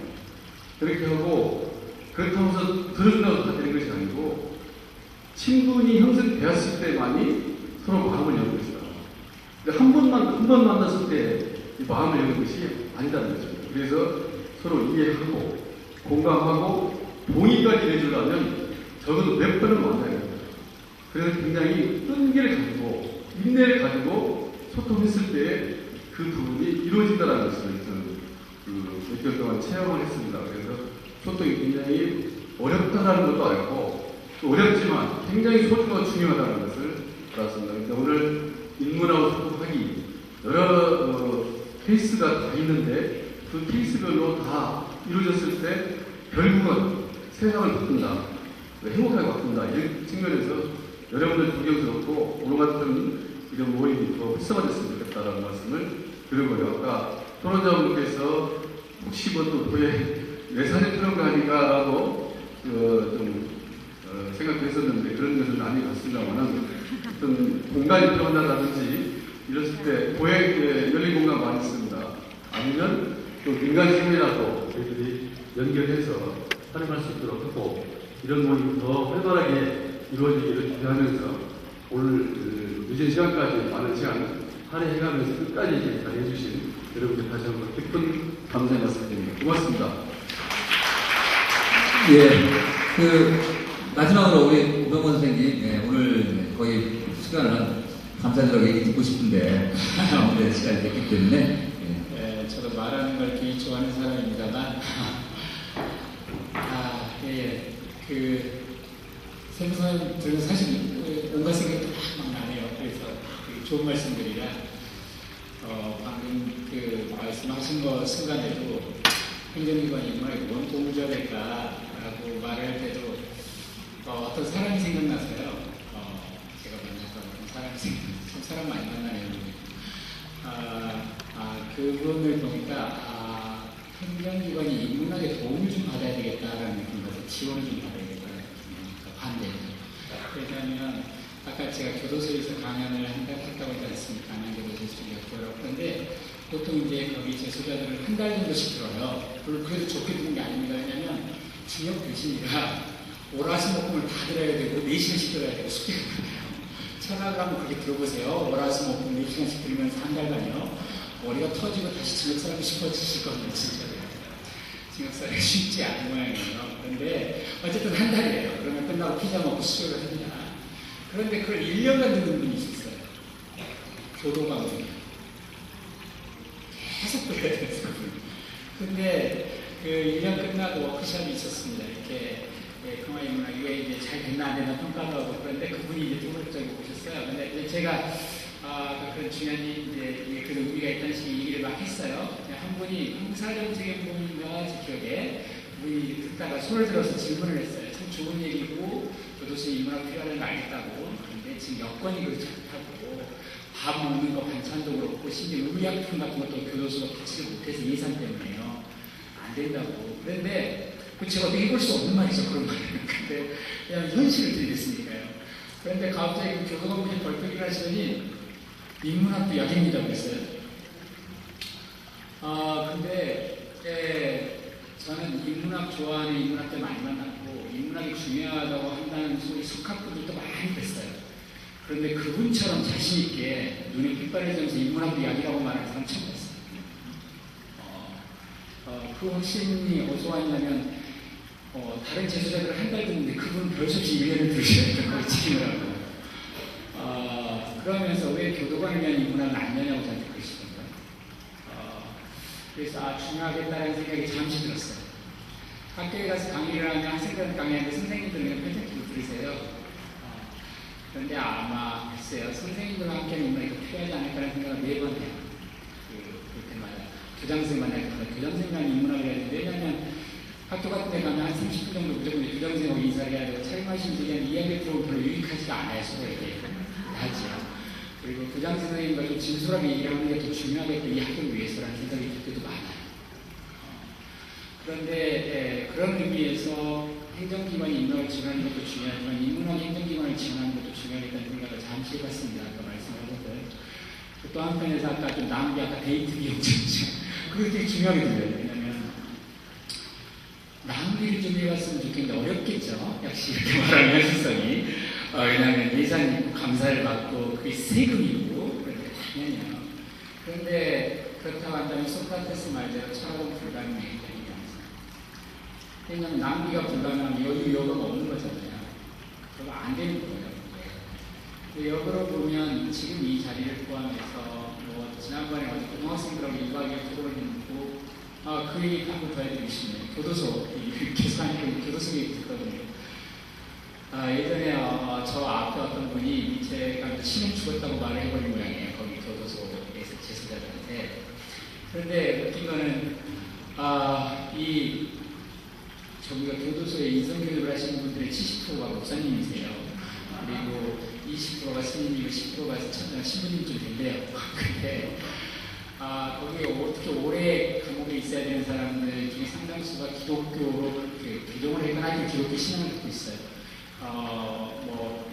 그렇게 하고 그렇다고 해서 들어준다고 다 되는 것이 아니고 친분이 형성되었을 때만이 서로 마음을 여는 것이다. 한 번 만났을 때 이 마음을 여는 것이 아니다는 거죠. 그래서 서로 이해하고 공감하고 동의까지 해주려면 적어도 몇 번은 만나야 됩니다. 그래서 굉장히 끈기를 가지고 인내를 가지고 소통했을 때 그 부분이 이루어진다는 것을 몇 개월 동안 체험을 했습니다. 그래서 소통이 굉장히 어렵다는 것도 알고 또 어렵지만 굉장히 소중하고 중요하다는 것을 알았습니다. 그런데 오늘 인문하고 소통하기 여러 케이스가 다 있는데 그 케이스별로 다 이루어졌을 때 결국은 세상을 바꾼다, 행복하게 바꾼다 이런 측면에서 여러분들 존경스럽고 오늘 같은 이런 모임이 더 활성화됐으면 좋겠다라는 말씀을 드리고요. 아까 토론자분께서 혹시 또 도에 내 사진 필요한 거 아닌가라고 생각했었는데 그런 것은 아닌 것 같습니다만은 어떤 공간이 필요하다든지 이랬을 때 도에 열린 공간 많이 있습니다. 아니면 또 민간시민이라도 저희들이 연결해서 활용할 수 있도록 하고 이런 모임이 더 활발하게 이루어지기를 기대하면서 오늘 늦은 시간까지 많은 시간 할애해가면서 끝까지 잘 해주신 여러분들 다시 한번 깊은 감사의 말씀드립니다. 고맙습니다. 마지막으로 우리 오병원 선생님, 오늘 거의 시간을 감사드리고 얘기 듣고 싶은데, 아무래도 시간이 됐기 때문에. 저도 말하는 걸 굉장히 좋아하는 사람입니다만, 생선 들은 사실 온갖 생각이 막 나네요. 그래서 좋은 말씀들이라 방금 말씀하신 거 순간에도 행정기관이 정말 원공부자 될까 라고 말할 때도 어떤 사람이 생각나서요. 제가 만났던 어떤 사람이 생각나서 참 사람 많이 만나네요. 그분을 보니까 행정기관이 인문학에 도움을 좀 받아야 되겠다라는 느낌으로 지원을 좀 받아야 되겠다는 반대로. 왜냐하면 아까 제가 교도소에서 강연을 한 달 했다고 했지 않습니까? 강연교도소에서 였고요. 그런데 보통 이제 거기 재소자들을 한 달 정도씩 들어요. 그래도 좋게 듣는 게 아닙니다. 왜냐하면 중역 교신이라 오라스목금을 다 들어야 되고 4시간씩 들어야 되고 숙제가 많아요. 철학을 한번 그렇게 들어보세요. 오라스목금 4시간씩 들으면서 한 달간요. 머리가 터지고 다시 중역사람이 싶어지실 겁니다. 진짜로. 중역사람이 쉽지 않은 모양이에요. 그런데 어쨌든 한 달이에요. 그러면 끝나고 피자 먹고 수료를 합니다. 그런데 그걸 1년간 듣는 분이 있었어요. 교도관분이. 계속 들어야 됐어요. 근데 그 1년 끝나고 워크숍이 있었습니다. 이렇게 평화의 문화 이게 이제 잘 됐나 안 됐나 평가도 하고 그런데 그분이 이제 두번째 오셨어요. 근데 제가 그런 중요한 이제 그런 의미가 있다는 식의 얘기를 막 했어요. 한 분이 형사정책의 분인가 제 기억에 그분이 듣다가 손을 들어서 질문을 했어요. 참 좋은 얘기고 교도소에 인문학 필요하다는 걸 알겠다고. 그런데 지금 여건이 그렇지 않다고 밥 먹는 거 반찬도 그렇고 심지어 의약품 같은 것도 교도소가 받지를 못해서 예산 때문에요. 안 된다고. 그런데 제가 어떻게 해볼 수 없는 말이죠. 그런 말은. 근데 그냥 현실을 들이댔으니까요. 그런데 갑자기 그 교도관분이 벌떡 일어나시더니 인문학도 약입니다 그랬어요. 근데 저는 인문학 좋아하는 인문학들 많이 만났고 인문학이 중요하다고 한다는 소리 숙학분들도 많이 뵀어요. 그런데 그분처럼 자신있게 눈에 핏발해지면서 인문학도 약이라고 말하는 사람 처음 봤어요. 그 확신이 어디서 왔냐면 다른 재소자들을 한 달 듣는데 그분은 별 수 없이 1년을 들으셔야 돼요. 거기 지키느라고. 그러면서 왜 교도관을 위한 인문학은 안 되냐고 저한테 그러시던가요. 그래서 중요하겠다는 생각이 잠시 들었어요. 학교에 가서 강의를 하면 학생들한테 강의하는데 선생님들은 그냥 펜타키로 들으세요. 그런데 아마 글쎄요. 선생님들과 함께하는 인문학이 더 필요하지 않을까라는 생각을 매번 해요. 그 때마다 교장선생님 만날 때마다 교장선생님이랑 인문학을 해야 되는데 왜냐하면 학교 같은 데 가면 한 30분 정도 무조건 교장선생님하고 인사를 해야 되고 차림하신 분에 대한 이야기를 들어보면 별로 유익하지가 않아요. 서로에게. 하죠. 그리고 교장선생님과 좀 진솔하게 얘기하는 게 더 중요하겠다. 이 학교를 위해서라는 생각이 들 때도 많아요. 그런데 그런 의미에서 행정기관이 인문학을 지원하는 것도 중요하지만 인문학 행정기관을 지원하는 것도 중요하겠다는 생각을 잠시 해봤습니다. 아까 말씀하셨어요. 또 한편에서 아까 좀 낭비, 아까 데이트 비용 그게 되게 중요하게 들려요. 왜냐면 낭비를 좀 해봤으면 좋겠는데 어렵겠죠. 역시 이렇게 말하는 현실성이. 왜냐하면 예산이 있고 감사를 받고 그게 세금이고 그런데 당연히요. 그런데 그렇다고 한다면 소크라테스 말대로 철학은 불가능한 행정이지 않습니다. 왜냐하면 낭비가 불가능하면 여유 여가가 없는 거잖아요. 그러면 안 되는 거예요. 역으로 보면 지금 이 자리를 포함해서 지난번에 어디 고등학생들하고 일과하게 토론을 해놓고 그 얘기 한번 더 해드리고 싶네요. 교도소 계속 하니까 교도소 얘기 듣거든요. 예전에 저 앞에 어떤 분이 제가 신혼 죽었다고 말을 해버린 모양이에요. 거기 교도소에서 재소자들한테. 그런데 웃긴 거는 저기가 교도소에 인성교육을 하시는 분들의 70%가 목사님이세요. 그리고 20%가 스님이고 10%가 신부님 좀 된대요. 근데 거기에 어떻게 오래 감옥에 있어야 되는 사람들 중에 상당수가 기독교로 교정을 해가지고 기독교 신앙을 갖고 있어요.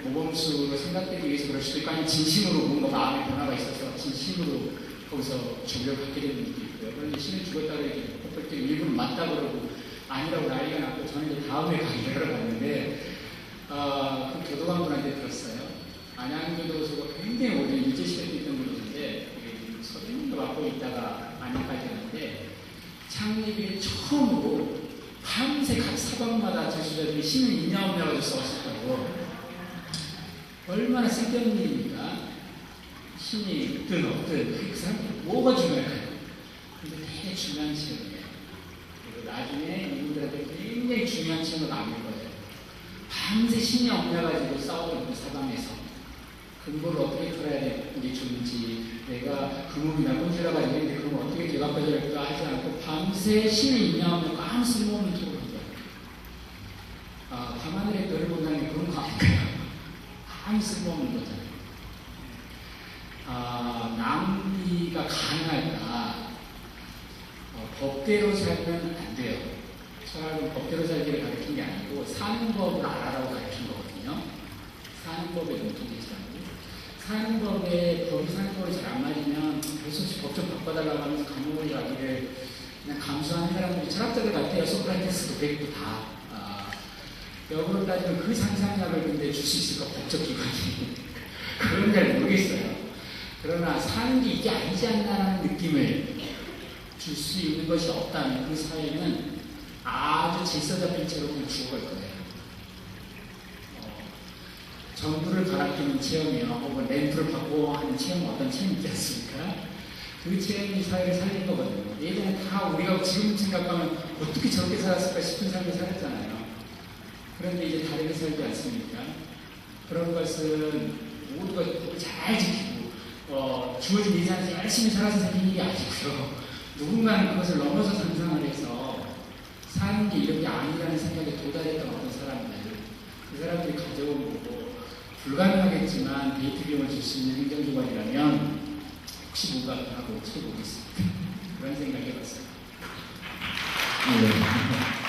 모범수로 생각되기 위해서 그럴 수도 있고 아니면 진심으로 뭔가 마음의 변화가 있어서 진심으로 거기서 주를 받게 되는 분도 있고요. 그런데 신을 죽었다고 이렇게 뽀뽀 때 일부는 맞다고 그러고 아니라고 난리가 났고 저는 이제 다음에 강의를 하러 갔는데 그 교도관분한테 들었어요. 안양교도소가 굉장히 오래 일제시대 때 있던 교도소인데 서른도 맡고 있다가 안양까지 갔는데 창립일 처음으로 밤새 각 사방마다 재소자들이 신을 인야없냐고 써왔었다고. 얼마나 쓸데없는 일입니까? 신이 있든 없든 그 사람이 뭐가 중요할까요? 근데 되게 중요한 지역이에요. 그리고 나중에 이분들한테 굉장히 중요한 지역으로 남을 거예요. 밤새 신이 없냐가지고 싸우던 그 사방에서 근거를 어떻게 풀어야 되는 게 좋은지 내가 그 몸이나 꼰질러가지고 있는데 그럼 어떻게 대답해야 될까 하지 않고 밤새 신이 있냐 없냐 아무 쓸모없는 쪽으로 하더라고요. 법대로 살면 안 돼요. 철학은 법대로 살기를 가르친 게 아니고 사는 법을 알아라고 가르친 거거든요. 사는 법의 공통이잖아요. 사는 법에 법이 사는 법이 잘 안 맞으면 별수 없이 법 좀 바꿔달라고 하면서 감옥을 가기를 그냥 감수하는 사람들이 철학자들 같아요. 소크라테스도 그랬고 다. 역으로 따지면 그 상상력을 근데 줄 수 있을까, 법적 기관이. 그건 잘 모르겠어요. 그러나 사는 게 이게 아니지 않나라는 느낌을 줄 수 있는 것이 없다면 그 사회는 아주 질서 잡힌 채로 그냥 죽어갈 거예요. 정부를 갈아끼는 체험이요, 혹은 렌트를 받고 하는 체험, 어떤 체험 있지 않습니까? 그 체험이 사회를 살린 거거든요. 예전에 다 우리가 지금 생각하면 어떻게 저렇게 살았을까 싶은 삶을 살았잖아요. 그런데 이제 다르게 살지 않습니까? 그런 것은 모두가 잘 지키고, 주어진 인생에서 열심히 살아서 생긴 일이 아니고요. 누군가는 그것을 넘어서 상상을 해서 사는 게 이런 게 아니라는 생각에 도달했던 어떤 사람들, 그 사람들이 가져온 거고, 불가능하겠지만 데이트 비용을 줄 수 있는 행정기관이라면 혹시 뭔가 하고 어떻게 보겠습니까? 그런 생각을 해봤어요. 네.